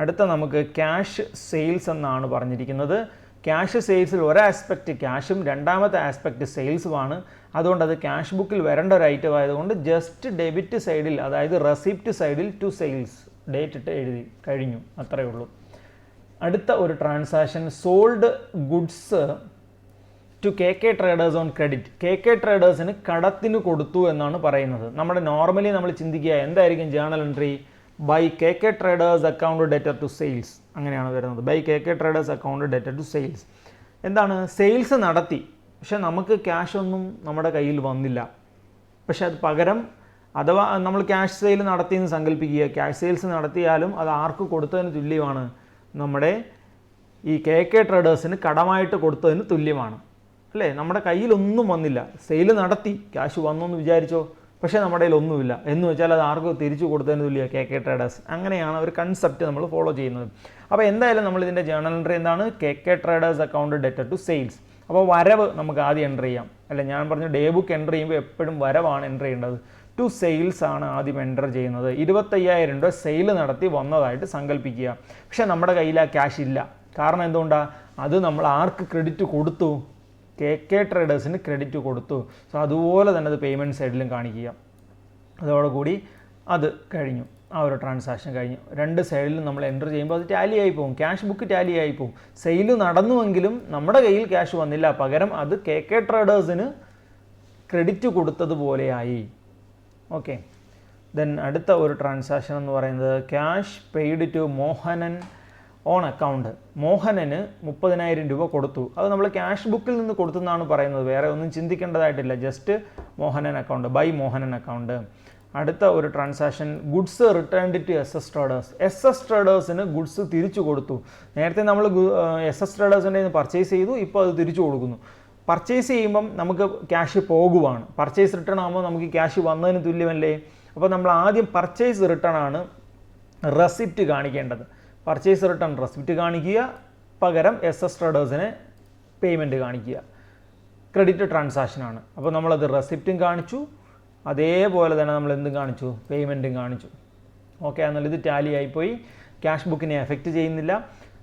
അടുത്ത നമുക്ക് ക്യാഷ് സെയിൽസ് എന്നാണ് പറഞ്ഞിരിക്കുന്നത്. ക്യാഷ് സെയിൽസിൽ ഒരു ആസ്പെക്റ്റ് ക്യാഷും രണ്ടാമത്തെ ആസ്പെക്റ്റ് സെയിൽസുമാണ്. അതുകൊണ്ട് അത് ക്യാഷ് ബുക്കിൽ വരേണ്ട ഒരു ഐറ്റം ആയതുകൊണ്ട് ജസ്റ്റ് ഡെബിറ്റ് സൈഡിൽ, അതായത് റെസിപ്റ്റ് സൈഡിൽ ടു സെയിൽസ് ഡേറ്റ് ഇട്ട് എഴുതി കഴിഞ്ഞു, അത്രയേ ഉള്ളൂ. അടുത്ത ഒരു transaction sold goods to KK traders on credit. KK ട്രേഡേഴ്സിന് കടത്തിന് കൊടുത്തു എന്നാണ് പറയുന്നത്. നമ്മുടെ നോർമലി നമ്മൾ ചിന്തിക്കുക എന്തായിരിക്കും journal entry, by KK traders account debtor to sales, അങ്ങനെയാണ് വരുന്നത്. By KK traders account debtor to sales. എന്താണ്, സെയിൽസ് നടത്തി, പക്ഷെ നമുക്ക് ക്യാഷ് ഒന്നും നമ്മുടെ കയ്യിൽ വന്നില്ല. പക്ഷെ അത് പകരം അഥവാ നമ്മൾ ക്യാഷ് സെയിൽ നടത്തിയെന്ന് സങ്കല്പിക്കുക, ക്യാഷ് സെയിൽസ് നടത്തിയാലും അത് ആർക്ക് കൊടുത്തതിന് തുല്യമാണ്, നമ്മുടെ ഈ KK ട്രേഡേഴ്സിന് കടമായിട്ട് കൊടുത്തതിന് തുല്യമാണ് അല്ലേ. നമ്മുടെ കയ്യിലൊന്നും വന്നില്ല, സെയിൽ നടത്തി, ക്യാഷ് വന്നു എന്ന് വിചാരിച്ചോ, പക്ഷേ നമ്മുടെ കയ്യിൽ ഒന്നുമില്ല എന്ന് വെച്ചാൽ അത് ആർക്ക് തിരിച്ചു കൊടുത്തതിന് തുല്യ KK ട്രേഡേഴ്സ്. അങ്ങനെയാണ് ഒരു കൺസെപ്റ്റ് നമ്മൾ ഫോളോ ചെയ്യുന്നത്. അപ്പോൾ എന്തായാലും നമ്മൾ ഇതിൻ്റെ ജേണൽ എൻട്രി എന്താണ്, KK traders account debtor to sales. അപ്പോൾ വരവ് നമുക്ക് ആദ്യം എൻ്റർ ചെയ്യാം, അല്ല ഞാൻ പറഞ്ഞു ഡേ ബുക്ക് എൻ്റർ ചെയ്യുമ്പോൾ എപ്പോഴും വരവാണ് എൻ്റർ ചെയ്യേണ്ടത്. ടു സെയിൽസ് ആണ് ആദ്യം എൻ്റർ ചെയ്യുന്നത്. 25,000 രൂപ സെയിൽ നടത്തി വന്നതായിട്ട് സങ്കല്പിക്കുക. പക്ഷേ നമ്മുടെ കയ്യിൽ ആ ക്യാഷ് ഇല്ല. കാരണം എന്തുകൊണ്ടാണ്, അത് നമ്മൾ ആർക്ക് ക്രെഡിറ്റ് കൊടുത്തു, KK ട്രേഡേഴ്സിന് ക്രെഡിറ്റ് കൊടുത്തു. സോ അതുപോലെ തന്നെ അത് പേയ്മെൻറ്റ് സൈഡിലും കാണിക്കുക. അതോടുകൂടി അത് കഴിഞ്ഞു, ആ ഒരു ട്രാൻസാക്ഷൻ കഴിഞ്ഞു. രണ്ട് സൈഡിലും നമ്മൾ എൻ്റർ ചെയ്യുമ്പോൾ അത് ടാലി ആയി പോകും, ക്യാഷ് ബുക്ക് ടാലി ആയി പോകും. സെയിൽ നടന്നുവെങ്കിലും നമ്മുടെ കയ്യിൽ ക്യാഷ് വന്നില്ല, പകരം അത് KK ട്രേഡേഴ്സിന് ക്രെഡിറ്റ് കൊടുത്തതുപോലെയായി. ഓക്കെ, ദെൻ അടുത്ത ഒരു ട്രാൻസാക്ഷൻ എന്ന് പറയുന്നത് cash paid to Mohanan on account. മോഹനന് 30,000 രൂപ കൊടുത്തു. അത് നമ്മൾ ക്യാഷ് ബുക്കിൽ നിന്ന് കൊടുത്തെന്നാണ് പറയുന്നത്, വേറെ ഒന്നും ചിന്തിക്കേണ്ടതായിട്ടില്ല. Just Mohanan account, by Mohanan account. അടുത്ത ഒരു transaction goods returned to SS traders. SS ട്രേഡേഴ്സിന് ഗുഡ്സ് തിരിച്ചു കൊടുത്തു. നേരത്തെ നമ്മൾ SS ട്രേഡേഴ്സിൻ്റെ പർച്ചേസ് ചെയ്തു, ഇപ്പോൾ അത് തിരിച്ചു കൊടുക്കുന്നു. പർച്ചേസ് ചെയ്യുമ്പം നമുക്ക് ക്യാഷ് പോകുവാണ്, പർച്ചേസ് റിട്ടേൺ ആകുമ്പോൾ നമുക്ക് ക്യാഷ് വന്നതിന് തുല്യമല്ലേ. അപ്പോൾ നമ്മൾ ആദ്യം പർച്ചേസ് റിട്ടേൺ ആണ് റെസിപ്റ്റ് കാണിക്കേണ്ടത്. പർച്ചേസ് റിട്ടേൺ റെസിപ്റ്റ് കാണിക്കുക, പകരം SS ട്രേഡേഴ്സിന് പേയ്മെൻറ്റ് കാണിക്കുക. ക്രെഡിറ്റ് ട്രാൻസാക്ഷനാണ്. അപ്പോൾ നമ്മളത് റെസിപ്റ്റും കാണിച്ചു, അതേപോലെ തന്നെ നമ്മൾ എന്തും കാണിച്ചു, പേയ്മെൻറ്റും കാണിച്ചു. ഓക്കെ, എന്നാൽ ഇത് ടാലി ആയിപ്പോയി, ക്യാഷ് ബുക്കിനെ എഫക്റ്റ് ചെയ്യുന്നില്ല.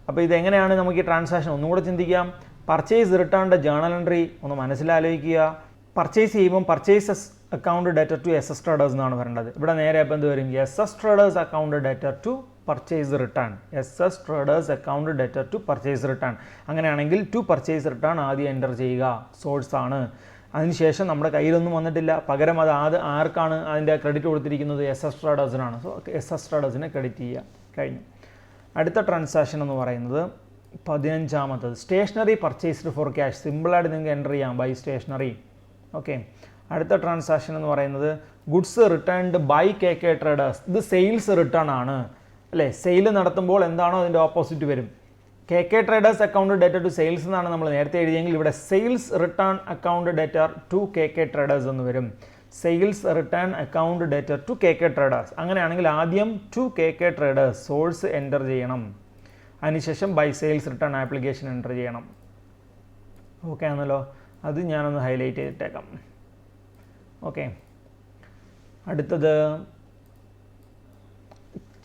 അപ്പോൾ ഇതെങ്ങനെയാണ് നമുക്ക് ഈ ട്രാൻസാക്ഷൻ ഒന്നും കൂടെ ചിന്തിക്കാം. പർച്ചേസ് റിട്ടേണിൻ്റെ ജേണൽ എൻട്രി ഒന്ന് മനസ്സിലാലോചിക്കുക. പർച്ചേസ് ചെയ്യുമ്പം purchases account debtor to SS traders എന്നാണ് വരേണ്ടത്. ഇവിടെ നേരെ അപ്പം എന്ത് വരും, SS traders account debtor to purchase return. SS traders account debtor to purchase return. അങ്ങനെയാണെങ്കിൽ ടു പർച്ചേസ് റിട്ടേൺ ആദ്യം എൻ്റർ ചെയ്യുക, സോഴ്സ് ആണ്. അതിനുശേഷം നമ്മുടെ കയ്യിലൊന്നും വന്നിട്ടില്ല, പകരം അത് ആർക്കാണ് അതിൻ്റെ ക്രെഡിറ്റ് കൊടുത്തിരിക്കുന്നത്, SS ട്രേഡേഴ്സിനാണ്. സോ SS ട്രേഡേഴ്സിനെ ക്രെഡിറ്റ് ചെയ്യുക, കഴിഞ്ഞു. അടുത്ത ട്രാൻസാക്ഷൻ എന്ന് പറയുന്നത് 15ാമത്തത് സ്റ്റേഷനറി പർച്ചേസ്ഡ് ഫോർ ക്യാഷ്. സിമ്പിളായിട്ട് നിങ്ങൾക്ക് എൻ്റർ ചെയ്യാം, ബൈ സ്റ്റേഷനറി. ഓക്കെ, അടുത്ത ട്രാൻസാക്ഷൻ എന്ന് പറയുന്നത് goods returned by KK traders. ഇത് സെയിൽസ് റിട്ടേൺ ആണ് അല്ലേ. സെയിൽ നടത്തുമ്പോൾ എന്താണോ അതിൻ്റെ ഓപ്പോസിറ്റ് വരും. KK traders account debtor to sales എന്നാണ് നമ്മൾ നേരത്തെ എഴുതിയെങ്കിൽ ഇവിടെ sales return account debtor to KK traders എന്ന് വരും. Sales return account debtor to KK traders. അങ്ങനെയാണെങ്കിൽ ആദ്യം to KK traders source enter ചെയ്യണം, അതിനുശേഷം by sales return application enter ചെയ്യണം. ഓക്കെ ആണല്ലോ, അത് ഞാനൊന്ന് ഹൈലൈറ്റ് ചെയ്തിട്ടേക്കാം. ഓക്കെ, അടുത്തത്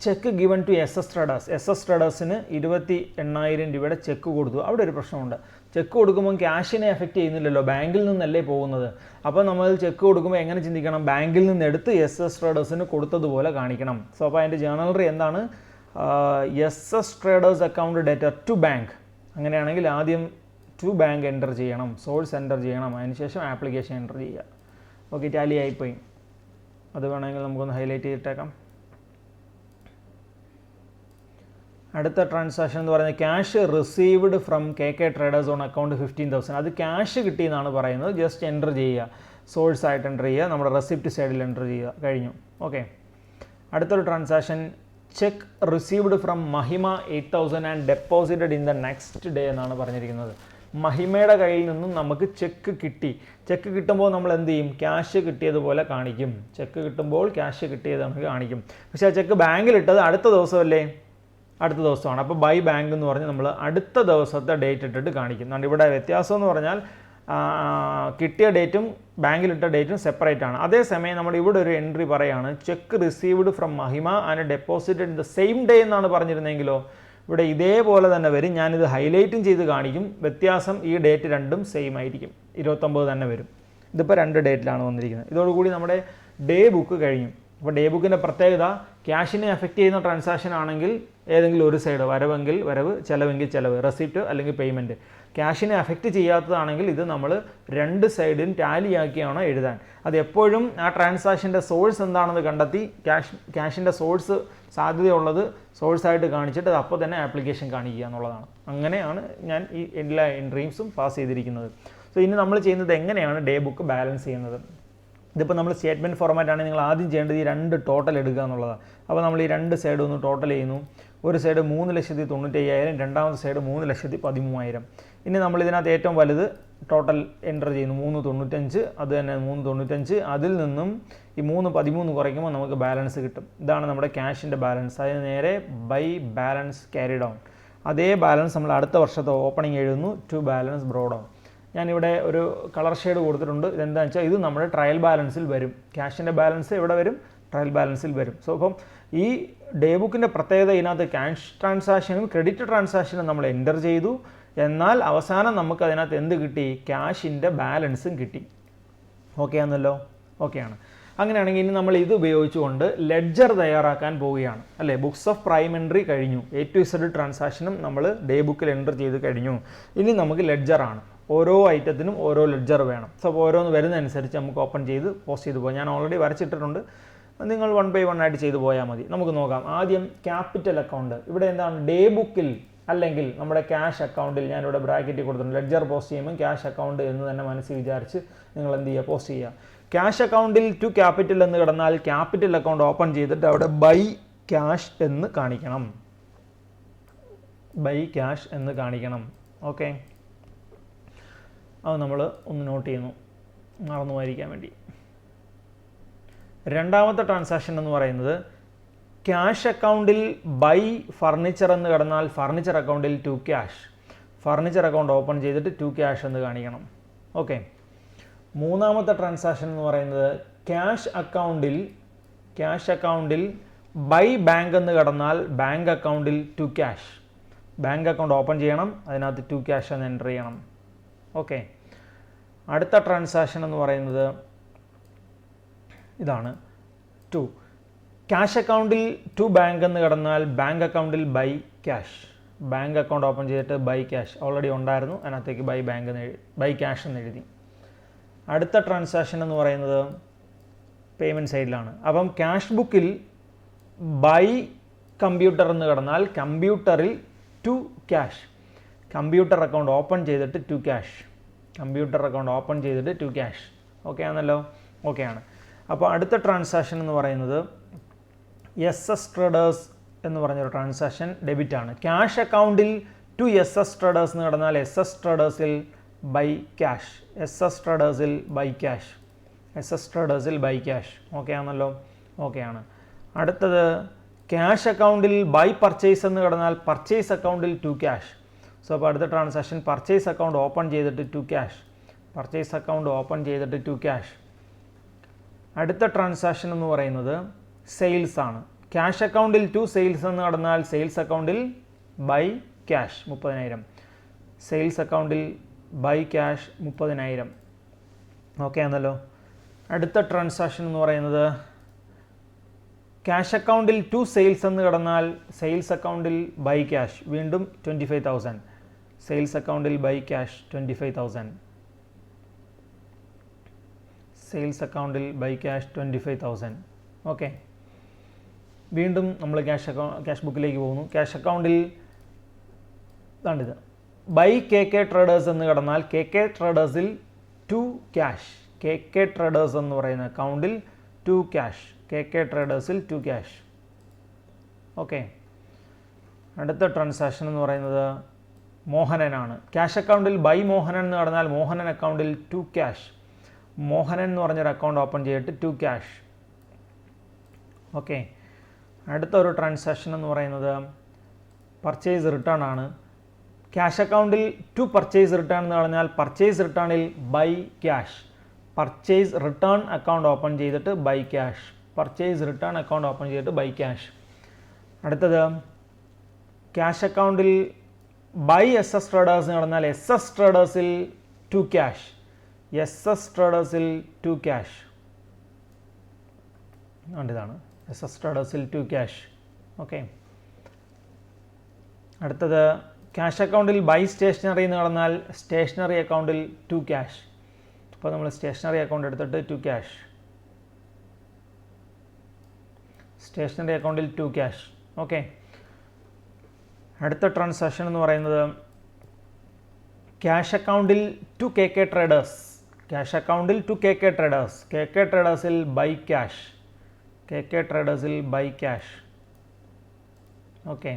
cheque given to SS traders. SS ട്രേഡേഴ്സിന് 28,000 രൂപയുടെ ചെക്ക് കൊടുത്തു. അവിടെ ഒരു പ്രശ്നമുണ്ട്. ചെക്ക് കൊടുക്കുമ്പോൾ ക്യാഷിനെ എഫക്റ്റ് ചെയ്യുന്നില്ലല്ലോ, ബാങ്കിൽ നിന്നല്ലേ പോകുന്നത്. അപ്പോൾ നമ്മൾ ചെക്ക് കൊടുക്കുമ്പോൾ എങ്ങനെ ചിന്തിക്കണം, ബാങ്കിൽ നിന്ന് എടുത്ത് SS ട്രേഡേഴ്സിന് കൊടുത്തതുപോലെ കാണിക്കണം. സോ അപ്പോൾ അതിൻ്റെ ജേണൽ എന്താണ്, SS traders account debtor to bank. അങ്ങനെയാണെങ്കിൽ ആദ്യം ടു ബാങ്ക് എൻ്റർ ചെയ്യണം, സോഴ്സ് എൻ്റർ ചെയ്യണം, അതിനുശേഷം ആപ്ലിക്കേഷൻ എൻ്റർ ചെയ്യുക. ഓക്കെ, ടാലി ആയിപ്പോയി. അത് വേണമെങ്കിൽ നമുക്കൊന്ന് ഹൈലൈറ്റ് ചെയ്തിട്ടേക്കാം. അടുത്ത ട്രാൻസാക്ഷൻ എന്ന് പറയുന്നത് cash received from KK traders on account 15,000. അത് ക്യാഷ് കിട്ടിയെന്നാണ് പറയുന്നത്. ജസ്റ്റ് എൻ്റർ ചെയ്യുക, സോഴ്സ് ആയിട്ട് എൻ്റർ ചെയ്യുക, നമ്മുടെ റെസിപ്റ്റ് സൈഡിൽ എൻ്റർ ചെയ്യുക, കഴിഞ്ഞു. ഓക്കെ, അടുത്തൊരു ട്രാൻസാക്ഷൻ ചെക്ക് റിസീവ്ഡ് ഫ്രം മഹിമ 8,000 and deposited in the next day എന്നാണ് പറഞ്ഞിരിക്കുന്നത്. മഹിമയുടെ കയ്യിൽ നിന്നും നമുക്ക് ചെക്ക് കിട്ടി. ചെക്ക് കിട്ടുമ്പോൾ നമ്മൾ എന്ത് ചെയ്യും, ക്യാഷ് കിട്ടിയതുപോലെ കാണിക്കും. ചെക്ക് കിട്ടുമ്പോൾ ക്യാഷ് കിട്ടിയത് നമുക്ക് കാണിക്കും. പക്ഷേ ആ ചെക്ക് ബാങ്കിലിട്ടത് അടുത്ത ദിവസമല്ലേ, അടുത്ത ദിവസമാണ്. അപ്പോൾ ബൈ ബാങ്ക് എന്ന് പറഞ്ഞ് നമ്മൾ അടുത്ത ദിവസത്തെ ഡേറ്റ് ഇട്ടിട്ട് കാണിക്കും. അതുകൊണ്ട് ഇവിടെ വ്യത്യാസം എന്ന് പറഞ്ഞാൽ കിട്ടിയ ഡേറ്റും ബാങ്കിലിട്ട ഡേറ്റും സെപ്പറേറ്റ് ആണ്. അതേസമയം നമ്മൾ ഇവിടെ ഒരു എൻട്രി പറയാണ് ചെക്ക് റിസീവ്ഡ് ഫ്രം മഹിമ and deposited in the same day എന്നാണ് പറഞ്ഞിരുന്നെങ്കിലോ ഇവിടെ ഇതേപോലെ തന്നെ വരും. ഞാനിത് ഹൈലൈറ്റും ചെയ്ത് കാണിക്കും. വ്യത്യാസം ഈ ഡേറ്റ് രണ്ടും സെയിം ആയിരിക്കും, 29 തന്നെ വരും. ഇതിപ്പോൾ 2 ഡേറ്റിലാണ് വന്നിരിക്കുന്നത്. ഇതോടുകൂടി നമ്മുടെ ഡേ ബുക്ക് കഴിഞ്ഞു. അപ്പോൾ ഡേ ബുക്കിൻ്റെ പ്രത്യേകത ക്യാഷിനെ എഫക്റ്റ് ചെയ്യുന്ന ട്രാൻസാക്ഷൻ ആണെങ്കിൽ ഏതെങ്കിലും ഒരു സൈഡ്, വരവെങ്കിൽ വരവ്, ചിലവെങ്കിൽ ചിലവ്, റെസിപ്റ്റ് അല്ലെങ്കിൽ പേയ്മെൻറ്റ്. ക്യാഷിനെ എഫക്റ്റ് ചെയ്യാത്തതാണെങ്കിൽ ഇത് നമ്മൾ രണ്ട് സൈഡിലും ടാലിയാക്കിയാണ് എഴുതാൻ. അത് എപ്പോഴും ആ ട്രാൻസാക്ഷൻ്റെ സോഴ്സ് എന്താണെന്ന് കണ്ടെത്തി ക്യാഷിൻ്റെ സോഴ്സ് സാധ്യതയുള്ളത് സോഴ്സായിട്ട് കാണിച്ചിട്ട് അത് അപ്പോൾ തന്നെ ആപ്ലിക്കേഷൻ കാണിക്കുക എന്നുള്ളതാണ്. അങ്ങനെയാണ് ഞാൻ ഈ എല്ലാ എൻട്രീസും പാസ് ചെയ്തിരിക്കുന്നത്. സോ ഇനി നമ്മൾ ചെയ്യുന്നത് എങ്ങനെയാണ് ഡേ ബുക്ക് ബാലൻസ് ചെയ്യുന്നത്. ഇതിപ്പോൾ നമ്മൾ സ്റ്റേറ്റ്മെൻറ്റ് ഫോർമാറ്റ് ആണെങ്കിൽ നിങ്ങൾ ആദ്യം ചെയ്യേണ്ടത് ഈ രണ്ട് ടോട്ടൽ എടുക്കുക എന്നുള്ളതാണ്. അപ്പോൾ നമ്മൾ ഈ രണ്ട് സൈഡ് ഒന്ന് ടോട്ടൽ ചെയ്യുന്നു. ഒരു സൈഡ് 3,95,000, രണ്ടാമത്തെ സൈഡ് 3,13,000. ഇനി നമ്മൾ ഇതിനകത്ത് ഏറ്റവും വലുത് ടോട്ടൽ എൻ്റർ ചെയ്യുന്നു 395, അത് തന്നെ 395. അതിൽ നിന്നും ഈ 313 കുറയ്ക്കുമ്പോൾ നമുക്ക് ബാലൻസ് കിട്ടും. ഇതാണ് നമ്മുടെ ക്യാഷിൻ്റെ ബാലൻസ്. അതിന് നേരെ ബൈ ബാലൻസ് ക്യാരി ഡൗൺ. അതേ ബാലൻസ് നമ്മൾ അടുത്ത വർഷത്തെ ഓപ്പണിംഗ് എഴുതുന്നു, ടു ബാലൻസ് ബ്രോ ഡൗൺ. ഞാനിവിടെ ഒരു കളർ ഷെയ്ഡ് കൊടുത്തിട്ടുണ്ട്. ഇതെന്താണെന്ന് വെച്ചാൽ ഇത് നമ്മുടെ ട്രയൽ ബാലൻസിൽ വരും. ക്യാഷിൻ്റെ ബാലൻസ് എവിടെ വരും? ട്രയൽ ബാലൻസിൽ വരും. സോ അപ്പം ഈ ഡേ ബുക്കിൻ്റെ പ്രത്യേകത ഇതിനകത്ത് ക്യാഷ് ട്രാൻസാക്ഷനും ക്രെഡിറ്റ് ട്രാൻസാക്ഷനും നമ്മൾ എൻ്റർ ചെയ്തു. എന്നാൽ അവസാനം നമുക്ക് അതിനകത്ത് എന്ത് കിട്ടി? ക്യാഷിൻ്റെ ബാലൻസും കിട്ടി. ഓക്കെ ആണല്ലോ? ഓക്കെയാണ്. അങ്ങനെയാണെങ്കിൽ ഇനി നമ്മൾ ഇത് ഉപയോഗിച്ചുകൊണ്ട് ലെഡ്ജർ തയ്യാറാക്കാൻ പോവുകയാണ് അല്ലേ. ബുക്സ് ഓഫ് പ്രൈം എൻട്രി കഴിഞ്ഞു. A to Z ട്രാൻസാക്ഷനും നമ്മൾ ഡേ ബുക്കിൽ എൻ്റർ ചെയ്ത് കഴിഞ്ഞു. ഇനി നമുക്ക് ലെഡ്ജറാണ്. ഓരോ ഐറ്റത്തിനും ഓരോ ലെഡ്ജർ വേണം. സോ ഓരോന്ന് വരുന്നതനുസരിച്ച് നമുക്ക് ഓപ്പൺ ചെയ്ത് പോസ്റ്റ് ചെയ്ത് പോകാം. ഞാൻ ഓൾറെഡി വരച്ചിട്ടിട്ടുണ്ട്. നിങ്ങൾ 1 by 1 ആയിട്ട് ചെയ്തു പോയാൽ മതി. നമുക്ക് നോക്കാം. ആദ്യം ക്യാപിറ്റൽ അക്കൗണ്ട്. ഇവിടെ എന്താണ്? ഡേ ബുക്കിൽ അല്ലെങ്കിൽ നമ്മുടെ ക്യാഷ് അക്കൗണ്ടിൽ ഞാനിവിടെ ബ്രാക്കറ്റിൽ കൊടുത്തിട്ടുണ്ട്. ലെഡ്ജർ പോസ്റ്റ് ചെയ്യുമ്പോൾ ക്യാഷ് അക്കൗണ്ട് എന്ന് തന്നെ മനസ്സിൽ വിചാരിച്ച് നിങ്ങൾ എന്ത് ചെയ്യുക? പോസ്റ്റ് ചെയ്യുക. ക്യാഷ് അക്കൗണ്ടിൽ ടു ക്യാപിറ്റൽ എന്ന് കിടന്നാൽ ക്യാപിറ്റൽ അക്കൗണ്ട് ഓപ്പൺ ചെയ്തിട്ട് അവിടെ ബൈ ക്യാഷ് എന്ന് കാണിക്കണം. ബൈ ക്യാഷ് എന്ന് കാണിക്കണം. ഓക്കെ, അത് നമ്മൾ ഒന്ന് നോട്ട് ചെയ്യുന്നു, മറന്നു പോയിരിക്കാൻ വേണ്ടി. രണ്ടാമത്തെ ട്രാൻസാക്ഷൻ എന്ന് പറയുന്നത് ക്യാഷ് അക്കൗണ്ടിൽ ബൈ ഫർണിച്ചർ എന്ന് കിടന്നാൽ ഫർണിച്ചർ അക്കൗണ്ടിൽ to cash. Furniture account open ചെയ്തിട്ട് ടു ക്യാഷ് എന്ന് കാണിക്കണം. ഓക്കെ. മൂന്നാമത്തെ ട്രാൻസാക്ഷൻ എന്ന് പറയുന്നത് ക്യാഷ് അക്കൗണ്ടിൽ ബൈ ബാങ്ക് എന്ന് കിടന്നാൽ ബാങ്ക് അക്കൗണ്ടിൽ to cash. Bank account open ചെയ്യണം, അതിനകത്ത് ടു ക്യാഷ് എന്ന് എൻ്റർ ചെയ്യണം. ഓക്കെ. അടുത്ത ട്രാൻസാക്ഷൻ എന്ന് പറയുന്നത് ഇതാണ്. ടു ക്യാഷ് അക്കൗണ്ടിൽ ടു ബാങ്ക് എന്ന് കിടന്നാൽ ബാങ്ക് അക്കൗണ്ടിൽ by cash. Bank account open ചെയ്തിട്ട് ബൈ ക്യാഷ് ഓൾറെഡി ഉണ്ടായിരുന്നു, അതിനകത്തേക്ക് ബൈ ക്യാഷ് എന്ന് എഴുതി. അടുത്ത ട്രാൻസാക്ഷൻ എന്ന് പറയുന്നത് പേയ്മെൻറ്റ് സൈഡിലാണ്. അപ്പം ക്യാഷ് ബുക്കിൽ ബൈ കമ്പ്യൂട്ടർ എന്ന് കിടന്നാൽ കമ്പ്യൂട്ടറിൽ to cash. Computer account open ചെയ്തിട്ട് to cash. Computer account open ചെയ്തിട്ട് ടു ക്യാഷ്. ഓക്കെ ആണല്ലോ? ഓക്കെയാണ്. അപ്പോൾ അടുത്ത ട്രാൻസാക്ഷൻ എന്ന് പറയുന്നത് SS ട്രേഡേഴ്സ് എന്ന് പറഞ്ഞൊരു ട്രാൻസാക്ഷൻ ഡെബിറ്റ് ആണ്. ക്യാഷ് അക്കൗണ്ടിൽ ടു SS ട്രേഡേഴ്സ് എന്ന് കിടന്നാൽ SS ട്രേഡേഴ്സിൽ ബൈ ക്യാഷ്. SS ട്രേഡേഴ്സിൽ ബൈ ക്യാഷ്. SS ട്രേഡേഴ്സിൽ ബൈ ക്യാഷ്. ഓക്കെ ആണല്ലോ? ഓക്കെയാണ്. അടുത്തത് ക്യാഷ് അക്കൗണ്ടിൽ ബൈ പർച്ചേസ് എന്ന് കിടന്നാൽ പർച്ചേസ് അക്കൗണ്ടിൽ ടു ക്യാഷ്. സോ അപ്പോൾ അടുത്ത ട്രാൻസാക്ഷൻ പർച്ചേസ് അക്കൗണ്ട് ഓപ്പൺ ചെയ്തിട്ട് to cash. Purchase account open ചെയ്തിട്ട് ടു ക്യാഷ്. അടുത്ത ട്രാൻസാക്ഷൻ എന്ന് പറയുന്നത് സെയിൽസ് ആണ്. ക്യാഷ് അക്കൗണ്ടിൽ ടു സെയിൽസ് എന്ന് കിടന്നാൽ സെയിൽസ് അക്കൗണ്ടിൽ ബൈ ക്യാഷ് 30,000. സെയിൽസ് അക്കൗണ്ടിൽ ബൈ ക്യാഷ് 30,000. ഓക്കെ ആണല്ലോ? അടുത്ത ട്രാൻസാക്ഷൻ എന്ന് പറയുന്നത് ക്യാഷ് അക്കൗണ്ടിൽ ടു സെയിൽസ് എന്ന് കിടന്നാൽ സെയിൽസ് അക്കൗണ്ടിൽ ബൈ ക്യാഷ് വീണ്ടും 25,000. സെയിൽസ് അക്കൗണ്ടിൽ ബൈ ക്യാഷ് 25,000. സെയിൽസ് അക്കൗണ്ടിൽ ബൈ ക്യാഷ് 25,000. ഓക്കെ. വീണ്ടും നമ്മൾ ക്യാഷ് ബുക്കിലേക്ക് പോകുന്നു. ക്യാഷ് അക്കൗണ്ടിൽ ഇതാണിത് ബൈ KK ട്രേഡേഴ്സ് എന്ന് കിടന്നാൽ KK ട്രേഡേഴ്സിൽ ടു ക്യാഷ്. KK ട്രേഡേഴ്സ് എന്ന് പറയുന്ന അക്കൗണ്ടിൽ ടു ക്യാഷ്. KK ട്രേഡേഴ്സിൽ ടു ക്യാഷ്. ഓക്കെ. അടുത്ത ട്രാൻസാക്ഷൻ എന്ന് പറയുന്നത് മോഹനനാണ്. ക്യാഷ് അക്കൗണ്ടിൽ ബൈ മോഹനൻ എന്ന് കിടന്നാൽ മോഹനൻ അക്കൗണ്ടിൽ ടു ക്യാഷ്. മോഹനൻ എന്ന് പറഞ്ഞൊരു അക്കൗണ്ട് ഓപ്പൺ ചെയ്തിട്ട് ടു ക്യാഷ്. ഓക്കെ. അടുത്ത ഒരു ട്രാൻസാക്ഷൻ എന്ന് പറയുന്നത് പർച്ചേസ് റിട്ടേൺ ആണ്. ക്യാഷ് അക്കൗണ്ടിൽ ടു പർച്ചേസ് റിട്ടേൺ എന്ന് പറഞ്ഞാൽ പർച്ചേസ് റിട്ടേണിൽ by cash. Purchase return account open ചെയ്തിട്ട് by cash. Purchase return account open ചെയ്തിട്ട് ബൈ ക്യാഷ്. അടുത്തത് ക്യാഷ് അക്കൗണ്ടിൽ ബൈ SS ട്രേഡേഴ്സ് എന്ന് പറഞ്ഞാൽ SS ട്രേഡേഴ്സിൽ ടു ക്യാഷ്. SS ട്രേഡേഴ്സിൽ ടു ക്യാഷ്. ഇതാണ് SS ട്രേഡേഴ്സിൽ ടു ക്യാഷ്. ഓക്കെ, അടുത്തത് ക്യാഷ് അക്കൗണ്ടിൽ ബൈ സ്റ്റേഷനറി എന്ന് പറഞ്ഞാൽ സ്റ്റേഷനറി അക്കൗണ്ടിൽ ടു ക്യാഷ്. അപ്പോൾ നമ്മൾ സ്റ്റേഷനറി അക്കൗണ്ട് എടുത്തിട്ട് ടു ക്യാഷ്, സ്റ്റേഷനറി അക്കൗണ്ടിൽ ടു ക്യാഷ്. ഓക്കെ, അടുത്ത ട്രാൻസാക്ഷൻ എന്ന് പറയുന്നത് ക്യാഷ് അക്കൗണ്ടിൽ ടു KK ട്രേഡേഴ്സ്. ക്യാഷ് അക്കൗണ്ടിൽ ടു KK ട്രേഡേഴ്സ്, KK ട്രേഡേഴ്സിൽ ബൈ ക്യാഷ്, KK ട്രേഡേഴ്സിൽ ബൈ ക്യാഷ്. ഓക്കെ,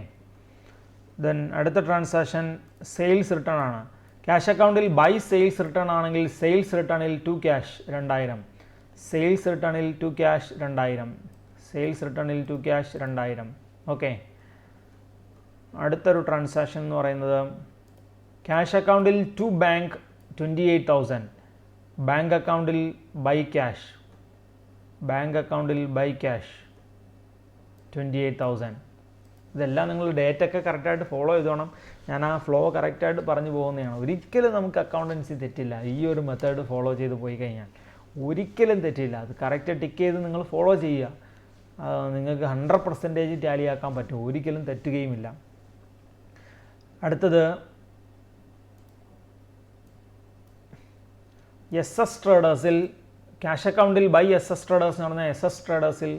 ദെൻ അടുത്ത ട്രാൻസാക്ഷൻ സെയിൽസ് റിട്ടേൺ ആണ്. ക്യാഷ് അക്കൗണ്ടിൽ ബൈ സെയിൽസ് റിട്ടേൺ ആണെങ്കിൽ സെയിൽസ് റിട്ടേണിൽ ടു ക്യാഷ് 2000, സെയിൽസ് റിട്ടേണിൽ ടു ക്യാഷ് 2000, സെയിൽസ് റിട്ടേണിൽ ടു ക്യാഷ് 2000. ഓക്കെ, അടുത്തൊരു ട്രാൻസാക്ഷൻ എന്ന് പറയുന്നത് ക്യാഷ് അക്കൗണ്ടിൽ ടു ബാങ്ക് 28,000, ബാങ്ക് അക്കൗണ്ടിൽ ബൈ ക്യാഷ്, ബാങ്ക് അക്കൗണ്ടിൽ ബൈ ക്യാഷ് 28,000. ഇതെല്ലാം നിങ്ങൾ ഡേറ്റ് ഒക്കെ കറക്റ്റായിട്ട് ഫോളോ ചെയ്തോണം. ഞാൻ ആ ഫ്ലോ കറക്റ്റായിട്ട് പറഞ്ഞു പോകുന്നതാണ്. ഒരിക്കലും നമുക്ക് അക്കൗണ്ടൻസി തെറ്റില്ല. ഈ ഒരു മെത്തേഡ് ഫോളോ ചെയ്ത് പോയി കഴിഞ്ഞാൽ ഒരിക്കലും തെറ്റില്ല. അത് കറക്റ്റ് ടിക്ക് ചെയ്ത് നിങ്ങൾ ഫോളോ ചെയ്യുക. നിങ്ങൾക്ക് 100% ടാലിയാക്കാൻ പറ്റും, ഒരിക്കലും തെറ്റുകയുമില്ല. അടുത്തത് SS ട്രേഡേഴ്സിൽ ക്യാഷ് അക്കൗണ്ടിൽ ബൈ SS ട്രേഡേഴ്സ് എന്ന് പറഞ്ഞാൽ SS ട്രേഡേഴ്സിൽ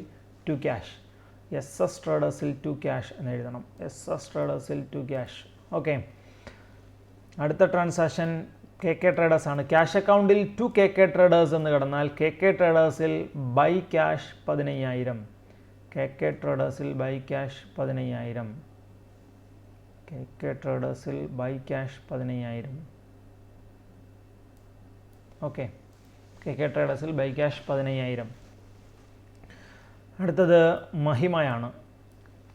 ടു ക്യാഷ്, SS ട്രേഡേഴ്സിൽ ടു ക്യാഷ് എന്ന് എഴുതണം, SS ട്രേഡേഴ്സിൽ ടു ക്യാഷ്. ഓക്കെ, അടുത്ത ട്രാൻസാക്ഷൻ KK ട്രേഡേഴ്സ് ആണ്. ക്യാഷ് അക്കൗണ്ടിൽ ടു KK ട്രേഡേഴ്സ് എന്ന് കിടന്നാൽ KK ട്രേഡേഴ്സിൽ ബൈ ക്യാഷ് 15,000, KK ട്രേഡേഴ്സിൽ ബൈ ക്യാഷ് 15,000, KK ട്രേഡേഴ്സിൽ ബൈ ക്യാഷ് 15,000. ഓക്കെ, KK ട്രേഡേഴ്സിൽ ബൈ ക്യാഷ് 15,000. അടുത്തത് മഹിമയാണ്.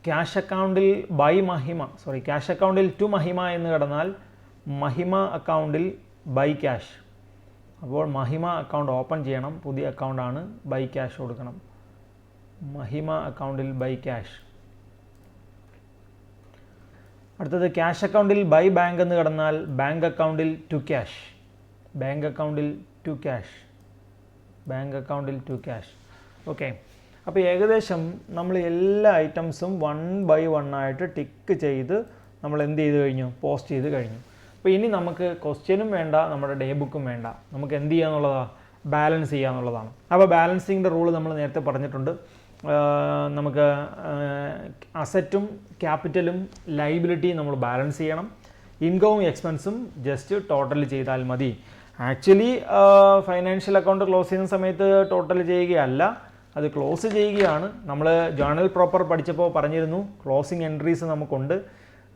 ക്യാഷ് അക്കൗണ്ടിൽ ബൈ മഹിമ, ക്യാഷ് അക്കൗണ്ടിൽ ടു മഹിമ എന്ന് കിടന്നാൽ മഹിമ അക്കൗണ്ടിൽ ബൈ ക്യാഷ്. അപ്പോൾ മഹിമ അക്കൗണ്ട് ഓപ്പൺ ചെയ്യണം, പുതിയ അക്കൗണ്ടാണ്, ബൈ ക്യാഷ് കൊടുക്കണം, മഹിമ അക്കൗണ്ടിൽ ബൈ ക്യാഷ്. അടുത്തത് ക്യാഷ് അക്കൗണ്ടിൽ ബൈ ബാങ്ക് എന്ന് കിടന്നാൽ ബാങ്ക് അക്കൗണ്ടിൽ ടു ക്യാഷ്, ബാങ്ക് അക്കൗണ്ടിൽ ടു ക്യാഷ്, ബാങ്ക് അക്കൗണ്ടിൽ ടു ക്യാഷ്. ഓക്കെ, അപ്പോൾ ഏകദേശം നമ്മൾ എല്ലാ ഐറ്റംസും 1 by 1 ആയിട്ട് ടിക്ക് ചെയ്ത് നമ്മൾ എന്ത് ചെയ്ത് കഴിഞ്ഞു, പോസ്റ്റ് ചെയ്ത് കഴിഞ്ഞു. അപ്പോൾ ഇനി നമുക്ക് ക്വസ്റ്റ്യനും വേണ്ട, നമ്മുടെ ഡേ ബുക്കും വേണ്ട, നമുക്ക് എന്ത് ചെയ്യാന്നുള്ളതാണ്, ബാലൻസ് ചെയ്യാന്നുള്ളതാണ്. അപ്പോൾ ബാലൻസിങ്ങിൻ്റെ റൂൾ നമ്മൾ നേരത്തെ പറഞ്ഞിട്ടുണ്ട്. നമുക്ക് അസറ്റും ക്യാപിറ്റലും ലൈബിലിറ്റിയും നമ്മൾ ബാലൻസ് ചെയ്യണം. ഇൻകവും എക്സ്പെൻസും ജസ്റ്റ് ടോട്ടൽ ചെയ്താൽ മതി. ആക്ച്വലി ഫൈനാൻഷ്യൽ അക്കൗണ്ട് ക്ലോസ് ചെയ്യുന്ന സമയത്ത് ടോട്ടൽ ചെയ്യുകയല്ല, അത് ക്ലോസ് ചെയ്യുകയാണ്. നമ്മൾ ജേർണൽ പ്രോപ്പർ പഠിച്ചപ്പോൾ പറഞ്ഞിരുന്നു ക്ലോസിങ് എൻട്രീസ് നമുക്കുണ്ട്,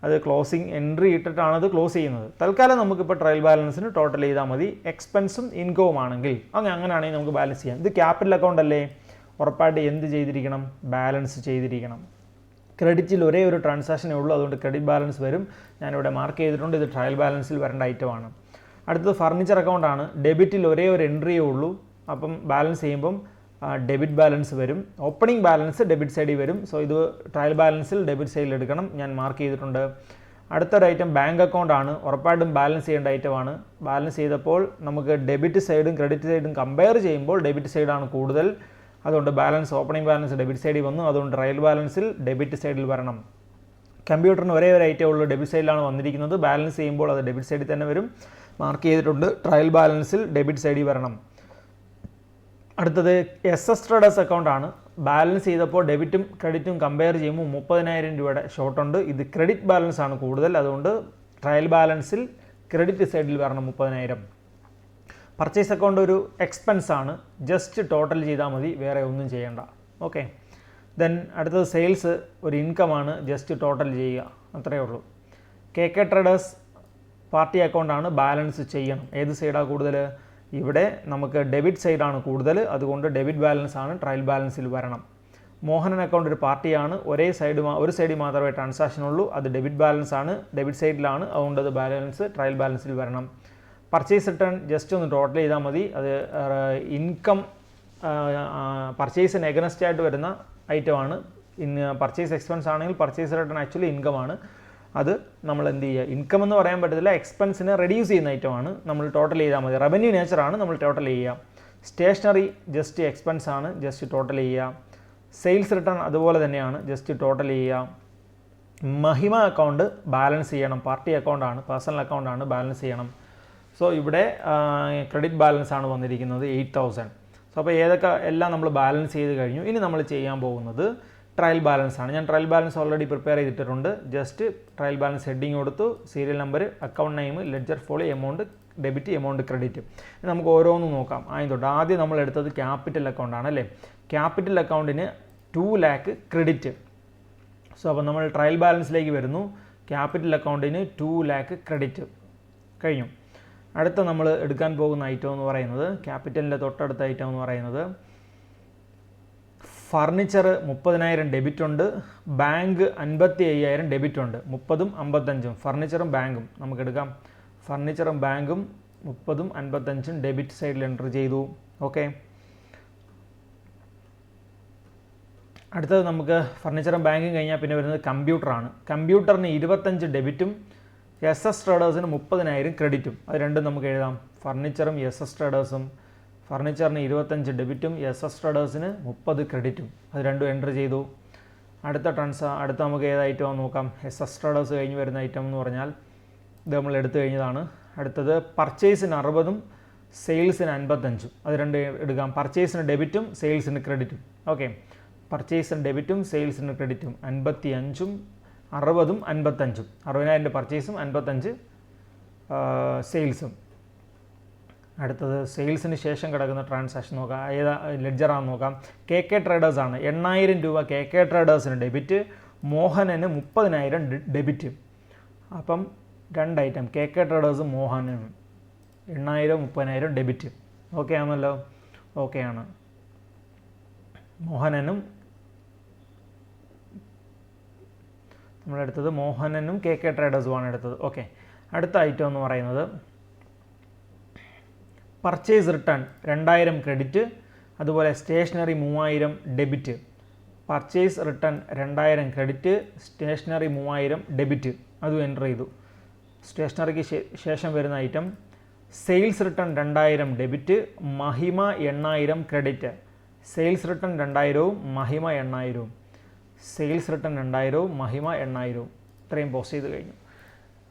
അത് ക്ലോസിങ് എൻട്രി ഇട്ടിട്ടാണ് അത് ക്ലോസ് ചെയ്യുന്നത്. തൽക്കാലം നമുക്കിപ്പോൾ ട്രയൽ ബാലൻസിന് ടോട്ടൽ ചെയ്താൽ മതി. എക്സ്പെൻസും ഇൻകവും ആണെങ്കിൽ അങ്ങനെയാണെങ്കിൽ നമുക്ക് ബാലൻസ് ചെയ്യാം. ഇത് ക്യാപിറ്റൽ അക്കൗണ്ട് അല്ലേ, ഉറപ്പായിട്ട് എന്ത് ചെയ്തിരിക്കണം, ബാലൻസ് ചെയ്തിരിക്കണം. ക്രെഡിറ്റിൽ ഒരേ ഒരു ട്രാൻസാക്ഷനേ ഉള്ളൂ, അതുകൊണ്ട് ക്രെഡിറ്റ് ബാലൻസ് വരും. ഞാനിവിടെ മാർക്ക് ചെയ്തിട്ടുണ്ട്, ഇത് ട്രയൽ ബാലൻസിൽ വരേണ്ട ഐറ്റമാണ്. അടുത്തത് ഫർണിച്ചർ അക്കൗണ്ടാണ്. ഡെബിറ്റിൽ ഒരേ ഒരു എൻട്രിയേ ഉള്ളൂ, അപ്പം ബാലൻസ് ചെയ്യുമ്പം ഡെബിറ്റ് ബാലൻസ് വരും. ഓപ്പണിംഗ് ബാലൻസ് ഡെബിറ്റ് സൈഡിൽ വരും. സോ ഇത് ട്രയൽ ബാലൻസിൽ ഡെബിറ്റ് സൈഡിൽ എടുക്കണം, ഞാൻ മാർക്ക് ചെയ്തിട്ടുണ്ട്. അടുത്തൊരു ഐറ്റം ബാങ്ക് അക്കൗണ്ടാണ്, ഉറപ്പായിട്ടും ബാലൻസ് ചെയ്യേണ്ട ഐറ്റമാണ്. ബാലൻസ് ചെയ്തപ്പോൾ നമുക്ക് ഡെബിറ്റ് സൈഡും ക്രെഡിറ്റ് സൈഡും കമ്പയർ ചെയ്യുമ്പോൾ ഡെബിറ്റ് സൈഡാണ് കൂടുതൽ, അതുകൊണ്ട് ബാലൻസ് ഓപ്പണിംഗ് ബാലൻസ് ഡെബിറ്റ് സൈഡിൽ വന്നു, അതുകൊണ്ട് ട്രയൽ ബാലൻസിൽ ഡെബിറ്റ് സൈഡിൽ വരണം. കമ്പ്യൂട്ടറിന് ഒരേ ഒരു ഐറ്റം ഉള്ളൂ, ഡെബിറ്റ് സൈഡിലാണ് വന്നിരിക്കുന്നത്. ബാലൻസ് ചെയ്യുമ്പോൾ അത് ഡെബിറ്റ് സൈഡിൽ തന്നെ വരും, മാർക്ക് ചെയ്തിട്ടുണ്ട്. ട്രയൽ ബാലൻസിൽ ഡെബിറ്റ് സൈഡിൽ വരണം. അടുത്തത് SS ട്രേഡേഴ്സ് അക്കൗണ്ടാണ്. ബാലൻസ് ചെയ്തപ്പോൾ ഡെബിറ്റും ക്രെഡിറ്റും കമ്പയർ ചെയ്യുമ്പോൾ 30,000 രൂപയുടെ ഷോർട്ടുണ്ട്. ഇത് ക്രെഡിറ്റ് ബാലൻസ് ആണ് കൂടുതൽ, അതുകൊണ്ട് ട്രയൽ ബാലൻസിൽ ക്രെഡിറ്റ് സൈഡിൽ വരണം 30,000. പർച്ചേസ് അക്കൗണ്ട് ഒരു എക്സ്പെൻസ് ആണ്, ജസ്റ്റ് ടോട്ടൽ ചെയ്താൽ മതി, വേറെ ഒന്നും ചെയ്യേണ്ട. ഓക്കെ, ദെൻ അടുത്തത് സെയിൽസ് ഒരു ഇൻകമാണ്, ജസ്റ്റ് ടോട്ടൽ ചെയ്യുക, അത്രയേ ഉള്ളൂ. KK ട്രേഡേഴ്സ് പാർട്ടി അക്കൗണ്ടാണ്, ബാലൻസ് ചെയ്യണം. ഏത് സൈഡാണ് കൂടുതൽ, ഇവിടെ നമുക്ക് ഡെബിറ്റ് സൈഡാണ് കൂടുതൽ, അതുകൊണ്ട് ഡെബിറ്റ് ബാലൻസ് ആണ് ട്രയൽ ബാലൻസിൽ വരണം. മോഹനൻ അക്കൗണ്ട് ഒരു പാർട്ടിയാണ്, ഒരു സൈഡിൽ മാത്രമേ ട്രാൻസാക്ഷൻ ഉള്ളൂ, അത് ഡെബിറ്റ് ബാലൻസ് ആണ്, ഡെബിറ്റ് സൈഡിലാണ്, അതുകൊണ്ട് അത് ബാലൻസ് ട്രയൽ ബാലൻസിൽ വരണം. പർച്ചേസ് റിട്ടേൺ ജസ്റ്റ് ഒന്ന് ടോട്ടൽ ചെയ്താൽ മതി, അത് ഇൻകം പർച്ചേസിന് എഗനസ്റ്റ് ആയിട്ട് വരുന്ന ഐറ്റമാണ്. പർച്ചേസ് എക്സ്പെൻസ് ആണെങ്കിൽ പർച്ചേസ് റിട്ടേൺ ആക്ച്വലി ഇൻകമാണ്, അത് നമ്മൾ എന്ത് ചെയ്യുക, ഇൻകം എന്ന് പറയാൻ പറ്റത്തില്ല, എക്സ്പെൻസിനെ റെഡ്യൂസ് ചെയ്യുന്ന ഐറ്റമാണ്, നമ്മൾ ടോട്ടൽ ചെയ്താൽ മതി. റവന്യൂ നേച്ചറാണ്, നമ്മൾ ടോട്ടൽ ചെയ്യുക. സ്റ്റേഷനറി ജസ്റ്റ് എക്സ്പെൻസ് ആണ്, ജസ്റ്റ് ടോട്ടൽ ചെയ്യുക. സെയിൽസ് റിട്ടേൺ അതുപോലെ തന്നെയാണ്, ജസ്റ്റ് ടോട്ടൽ ചെയ്യുക. മഹിമ അക്കൗണ്ട് ബാലൻസ് ചെയ്യണം, പാർട്ടി അക്കൗണ്ടാണ്, പേഴ്സണൽ അക്കൗണ്ടാണ്, ബാലൻസ് ചെയ്യണം. സോ ഇവിടെ ക്രെഡിറ്റ് ബാലൻസ് ആണ് വന്നിരിക്കുന്നത് 8,000. സോ അപ്പോൾ ഏതൊക്കെ എല്ലാം നമ്മൾ ബാലൻസ് ചെയ്ത് കഴിഞ്ഞു. ഇനി നമ്മൾ ചെയ്യാൻ പോകുന്നത് ട്രയൽ ബാലൻസ് ആണ്. ഞാൻ ട്രയൽ ബാലൻസ് ഓൾറെഡി പ്രിപ്പയർ ചെയ്തിട്ടുണ്ട്. ജസ്റ്റ് ട്രയൽ ബാലൻസ് ഹെഡിങ് കൊടുത്തു, serial number, account name, ledger Foley, amount debit, amount credit. നമുക്ക് ഓരോന്നും നോക്കാം. ആദ്യം ആദ്യം നമ്മൾ എടുത്തത് ക്യാപിറ്റൽ അക്കൗണ്ടാണ് അല്ലേ. ക്യാപിറ്റൽ അക്കൗണ്ടിന് 2 lakh ക്രെഡിറ്റ്. സോ അപ്പോൾ നമ്മൾ ട്രയൽ ബാലൻസിലേക്ക് വരുന്നു. ക്യാപിറ്റൽ അക്കൗണ്ടിന് 2 lakh ക്രെഡിറ്റ് കഴിഞ്ഞു. അടുത്ത നമ്മൾ എടുക്കാൻ പോകുന്ന ഐറ്റം എന്ന് പറയുന്നത്, ക്യാപിറ്റലിൻ്റെ തൊട്ടടുത്ത ഐറ്റം എന്ന് പറയുന്നത് ഫർണിച്ചർ 30,000 ഡെബിറ്റ് ഉണ്ട്, ബാങ്ക് 55,000 ഡെബിറ്റ് ഉണ്ട്. 30ഉം 55ഉം ഫർണിച്ചറും ബാങ്കും നമുക്കെടുക്കാം. ഫർണിച്ചറും ബാങ്കും 30ഉം 55ഉം ഡെബിറ്റ് സൈഡിൽ എൻ്റർ ചെയ്തു. ഓക്കെ, അടുത്തത് നമുക്ക് ഫർണിച്ചറും ബാങ്കും കഴിഞ്ഞാൽ പിന്നെ വരുന്നത് കമ്പ്യൂട്ടറാണ്. കമ്പ്യൂട്ടറിന് 25 ഡെബിറ്റും SS ട്രേഡേഴ്സിന് 30,000 ക്രെഡിറ്റും. അത് രണ്ടും നമുക്ക് എഴുതാം. ഫർണിച്ചറും SS ട്രേഡേഴ്സും, ഫർണിച്ചറിന് 25 ഡെബിറ്റും SS ട്രേഡേഴ്സിന് 30 ക്രെഡിറ്റും. അത് രണ്ടും എൻ്റർ ചെയ്തു. അടുത്ത നമുക്ക് ഏത് ഐറ്റം നോക്കാം. SS ട്രേഡേഴ്സ് കഴിഞ്ഞ് വരുന്ന ഐറ്റം എന്ന് പറഞ്ഞാൽ ഇത് നമ്മൾ എടുത്തു കഴിഞ്ഞതാണ്. അടുത്തത് പർച്ചേസിന് 60ഉം സെയിൽസിന് 55ഉം. അത് രണ്ട് എടുക്കാം. പർച്ചേസിന് ഡെബിറ്റും സെയിൽസിന് ക്രെഡിറ്റും. ഓക്കെ, പർച്ചേസിന് ഡെബിറ്റും സെയിൽസിന് ക്രെഡിറ്റും 55ഉം 60ഉം 55ഉം. 60,000 പർച്ചേസും 55 സെയിൽസും. അടുത്തത് സെയിൽസിന് ശേഷം കിടക്കുന്ന ട്രാൻസാക്ഷൻ നോക്കാം. ഏതാ ലെഡ്ജറാണെന്ന് നോക്കാം. KK ട്രേഡേഴ്സാണ്. 8,000 രൂപ KK ട്രേഡേഴ്സിന് ഡെബിറ്റ്, മോഹനന് 30,000 ഡെബിറ്റ്. അപ്പം രണ്ട് ഐറ്റം, KK ട്രേഡേഴ്സും മോഹനനും 8,000 30,000 ഡെബിറ്റ്. ഓക്കെ ആണല്ലോ. ഓക്കെ ആണ്. മോഹനനും നമ്മളെടുത്തത് മോഹനനും KK ട്രേഡേഴ്സുമാണ് എടുത്തത്. ഓക്കെ, അടുത്ത ഐറ്റം എന്ന് പറയുന്നത് പർച്ചേസ് റിട്ടേൺ 2,000 ക്രെഡിറ്റ്, അതുപോലെ stationery 3,000 debit. Purchase return 2,000 credit, stationery 3,000 debit. അതും എൻ്റർ ചെയ്തു. സ്റ്റേഷനറിക്ക് ശേഷം വരുന്ന ഐറ്റം സെയിൽസ് റിട്ടേൺ 2,000 ഡെബിറ്റ്, മഹിമ 8,000 ക്രെഡിറ്റ്. സെയിൽസ് റിട്ടേൺ 2,000ഉം മഹിമ 8,000ഉം. സെയിൽസ് റിട്ടേൺ 2,000ഉം മഹിമ 8,000ഉം. ഇത്രയും പോസ്റ്റ് ചെയ്ത് കഴിഞ്ഞു.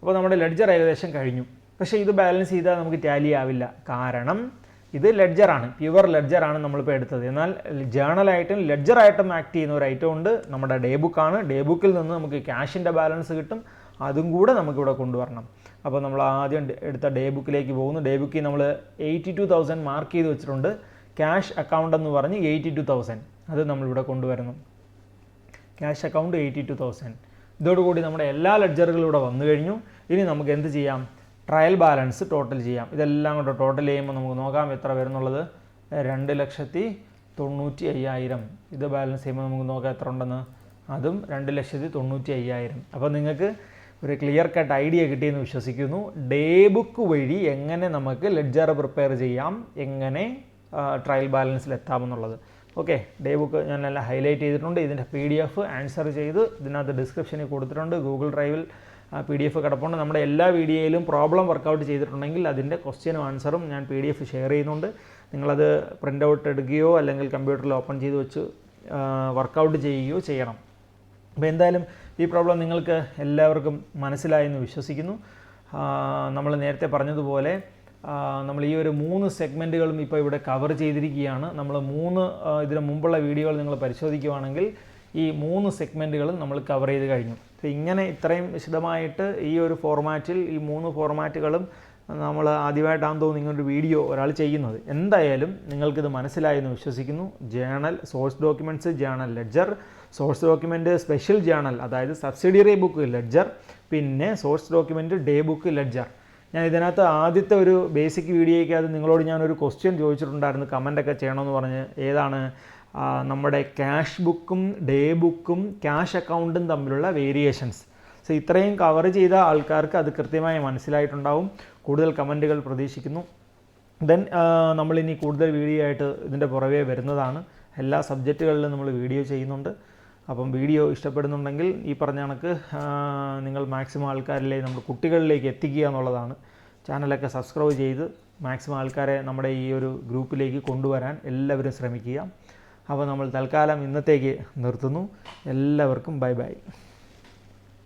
അപ്പോൾ നമ്മുടെ ലെഡ്ജർ ഏകദേശം കഴിഞ്ഞു. പക്ഷേ ഇത് ബാലൻസ് ചെയ്താൽ നമുക്ക് ടാലി ആവില്ല. കാരണം ഇത് ലെഡ്ജറാണ്, പ്യുവർ ലെഡ്ജറാണ് നമ്മളിപ്പോൾ എടുത്തത്. എന്നാൽ ജേണലായിട്ടും ലെഡ്ജറായിട്ടും ആക്ട് ചെയ്യുന്ന ഒരു ഐറ്റം ഉണ്ട്. നമ്മുടെ ഡേ ബുക്കാണ്. ഡേ ബുക്കിൽ നിന്ന് നമുക്ക് ക്യാഷിൻ്റെ ബാലൻസ് കിട്ടും. അതും കൂടെ നമുക്കിവിടെ കൊണ്ടുവരണം. അപ്പോൾ നമ്മൾ ആദ്യം എടുത്ത ഡേ ബുക്കിലേക്ക് പോകുന്നു. ഡേ ബുക്കിൽ നമ്മൾ 82,000 മാർക്ക് ചെയ്ത് വെച്ചിട്ടുണ്ട്. ക്യാഷ് അക്കൗണ്ട് എന്ന് പറഞ്ഞ് 82,000 അത് നമ്മളിവിടെ കൊണ്ടുവരുന്നു. Cash account 82,000. ഇതോടുകൂടി നമ്മുടെ എല്ലാ ലെഡ്ജറുകളും ഇവിടെ വന്നു കഴിഞ്ഞു. ഇനി നമുക്ക് എന്ത് ചെയ്യാം? ട്രയൽ ബാലൻസ് ടോട്ടൽ ചെയ്യാം. ഇതെല്ലാം കൂടെ ടോട്ടൽ ചെയ്യുമ്പോൾ നമുക്ക് നോക്കാം എത്ര വരുന്നുള്ളത്. 2,90,500. ഇത് ബാലൻസ് ചെയ്യുമ്പോൾ നമുക്ക് നോക്കാം എത്ര ഉണ്ടെന്ന്. അതും 2,90,500. അപ്പോൾ നിങ്ങൾക്ക് ഒരു ക്ലിയർ കട്ട് ഐഡിയ കിട്ടിയെന്ന് വിശ്വസിക്കുന്നു. ഡേ ബുക്ക് വഴി എങ്ങനെ നമുക്ക് ലെഡ്ജർ പ്രിപ്പയർ ചെയ്യാം, എങ്ങനെ ട്രയൽ ബാലൻസിൽ എത്താമെന്നുള്ളത്. ഓക്കെ, ഡേ ബുക്ക് ഞാനെല്ലാം ഹൈലൈറ്റ് ചെയ്തിട്ടുണ്ട്. ഇതിൻ്റെ PDF ആൻസർ ചെയ്ത് ഇതിനകത്ത് ഡിസ്ക്രിപ്ഷനിൽ കൊടുത്തിട്ടുണ്ട്. ഗൂഗിൾ ഡ്രൈവിൽ PDF കിടപ്പുണ്ട്. നമ്മുടെ എല്ലാ വീഡിയോയിലും പ്രോബ്ലം വർക്കൗട്ട് ചെയ്തിട്ടുണ്ടെങ്കിൽ അതിൻ്റെ ക്വസ്റ്റ്യനും ആൻസറും ഞാൻ PDF ഷെയർ ചെയ്യുന്നുണ്ട്. നിങ്ങളത് പ്രിൻ്റ് ഔട്ട് എടുക്കുകയോ അല്ലെങ്കിൽ കമ്പ്യൂട്ടറിൽ ഓപ്പൺ ചെയ്ത് വെച്ച് വർക്കൗട്ട് ചെയ്യുകയോ ചെയ്യണം. അപ്പോൾ എന്തായാലും ഈ പ്രോബ്ലം നിങ്ങൾക്ക് എല്ലാവർക്കും മനസ്സിലായെന്ന് വിശ്വസിക്കുന്നു. നമ്മൾ നേരത്തെ പറഞ്ഞതുപോലെ നമ്മൾ ഈ ഒരു 3 സെഗ്മെൻറ്റുകളും ഇപ്പോൾ ഇവിടെ കവർ ചെയ്തിരിക്കുകയാണ്. നമ്മൾ ഇതിന് മുമ്പുള്ള വീഡിയോകൾ നിങ്ങൾ പരിശോധിക്കുകയാണെങ്കിൽ ഈ 3 സെഗ്മെൻറ്റുകളും നമ്മൾ കവർ ചെയ്ത് കഴിഞ്ഞു. അപ്പോൾ ഇങ്ങനെ ഇത്രയും വിശദമായിട്ട് ഈ ഒരു ഫോർമാറ്റിൽ ഈ 3 ഫോർമാറ്റുകളും നമ്മൾ ആദ്യമായിട്ടാണെന്ന് തോന്നുന്നു ഇങ്ങനൊരു വീഡിയോ ഒരാൾ ചെയ്യുന്നത്. എന്തായാലും നിങ്ങൾക്കിത് മനസ്സിലായെന്ന് വിശ്വസിക്കുന്നു. Journal, source documents, journal, ledger, source document, special journal അതായത് സബ്സിഡിയറി ബുക്ക് ലെഡ്ജർ, പിന്നെ source document day book ledger. ഞാൻ ഇതിനകത്ത് ആദ്യത്തെ ഒരു ബേസിക് വീഡിയോയ്ക്കകത്ത് നിങ്ങളോട് ഞാനൊരു ക്വസ്റ്റ്യൻ ചോദിച്ചിട്ടുണ്ടായിരുന്നു, കമൻ്റൊക്കെ ചെയ്യണമെന്ന് പറഞ്ഞ്. ഏതാണ്? നമ്മുടെ ക്യാഷ് ബുക്കും ഡേ ബുക്കും ക്യാഷ് അക്കൗണ്ടും തമ്മിലുള്ള വേരിയേഷൻസ്. സോ ഇത്രയും കവർ ചെയ്ത ആൾക്കാർക്ക് അത് കൃത്യമായി മനസ്സിലായിട്ടുണ്ടാവും. കൂടുതൽ കമൻറ്റുകൾ പ്രതീക്ഷിക്കുന്നു. ദെൻ നമ്മളിനി കൂടുതൽ വീഡിയോ ആയിട്ട് ഇതിൻ്റെ പുറകെ വരുന്നതാണ്. എല്ലാ സബ്ജക്റ്റുകളിലും നമ്മൾ വീഡിയോ ചെയ്യുന്നുണ്ട്. അപ്പം വീഡിയോ ഇഷ്ടപ്പെടുന്നുണ്ടെങ്കിൽ ഈ പറഞ്ഞ കണക്ക് നിങ്ങൾ മാക്സിമം ആൾക്കാരിലേക്ക്, നമ്മുടെ കുട്ടികളിലേക്ക് എത്തിക്കുക എന്നുള്ളതാണ്. ചാനലൊക്കെ സബ്സ്ക്രൈബ് ചെയ്ത് മാക്സിമം ആൾക്കാരെ നമ്മുടെ ഈ ഒരു ഗ്രൂപ്പിലേക്ക് കൊണ്ടുവരാൻ എല്ലാവരും ശ്രമിക്കുക. അപ്പോൾ നമ്മൾ തൽക്കാലം ഇന്നത്തേക്ക് നിർത്തുന്നു. എല്ലാവർക്കും ബൈ ബൈ.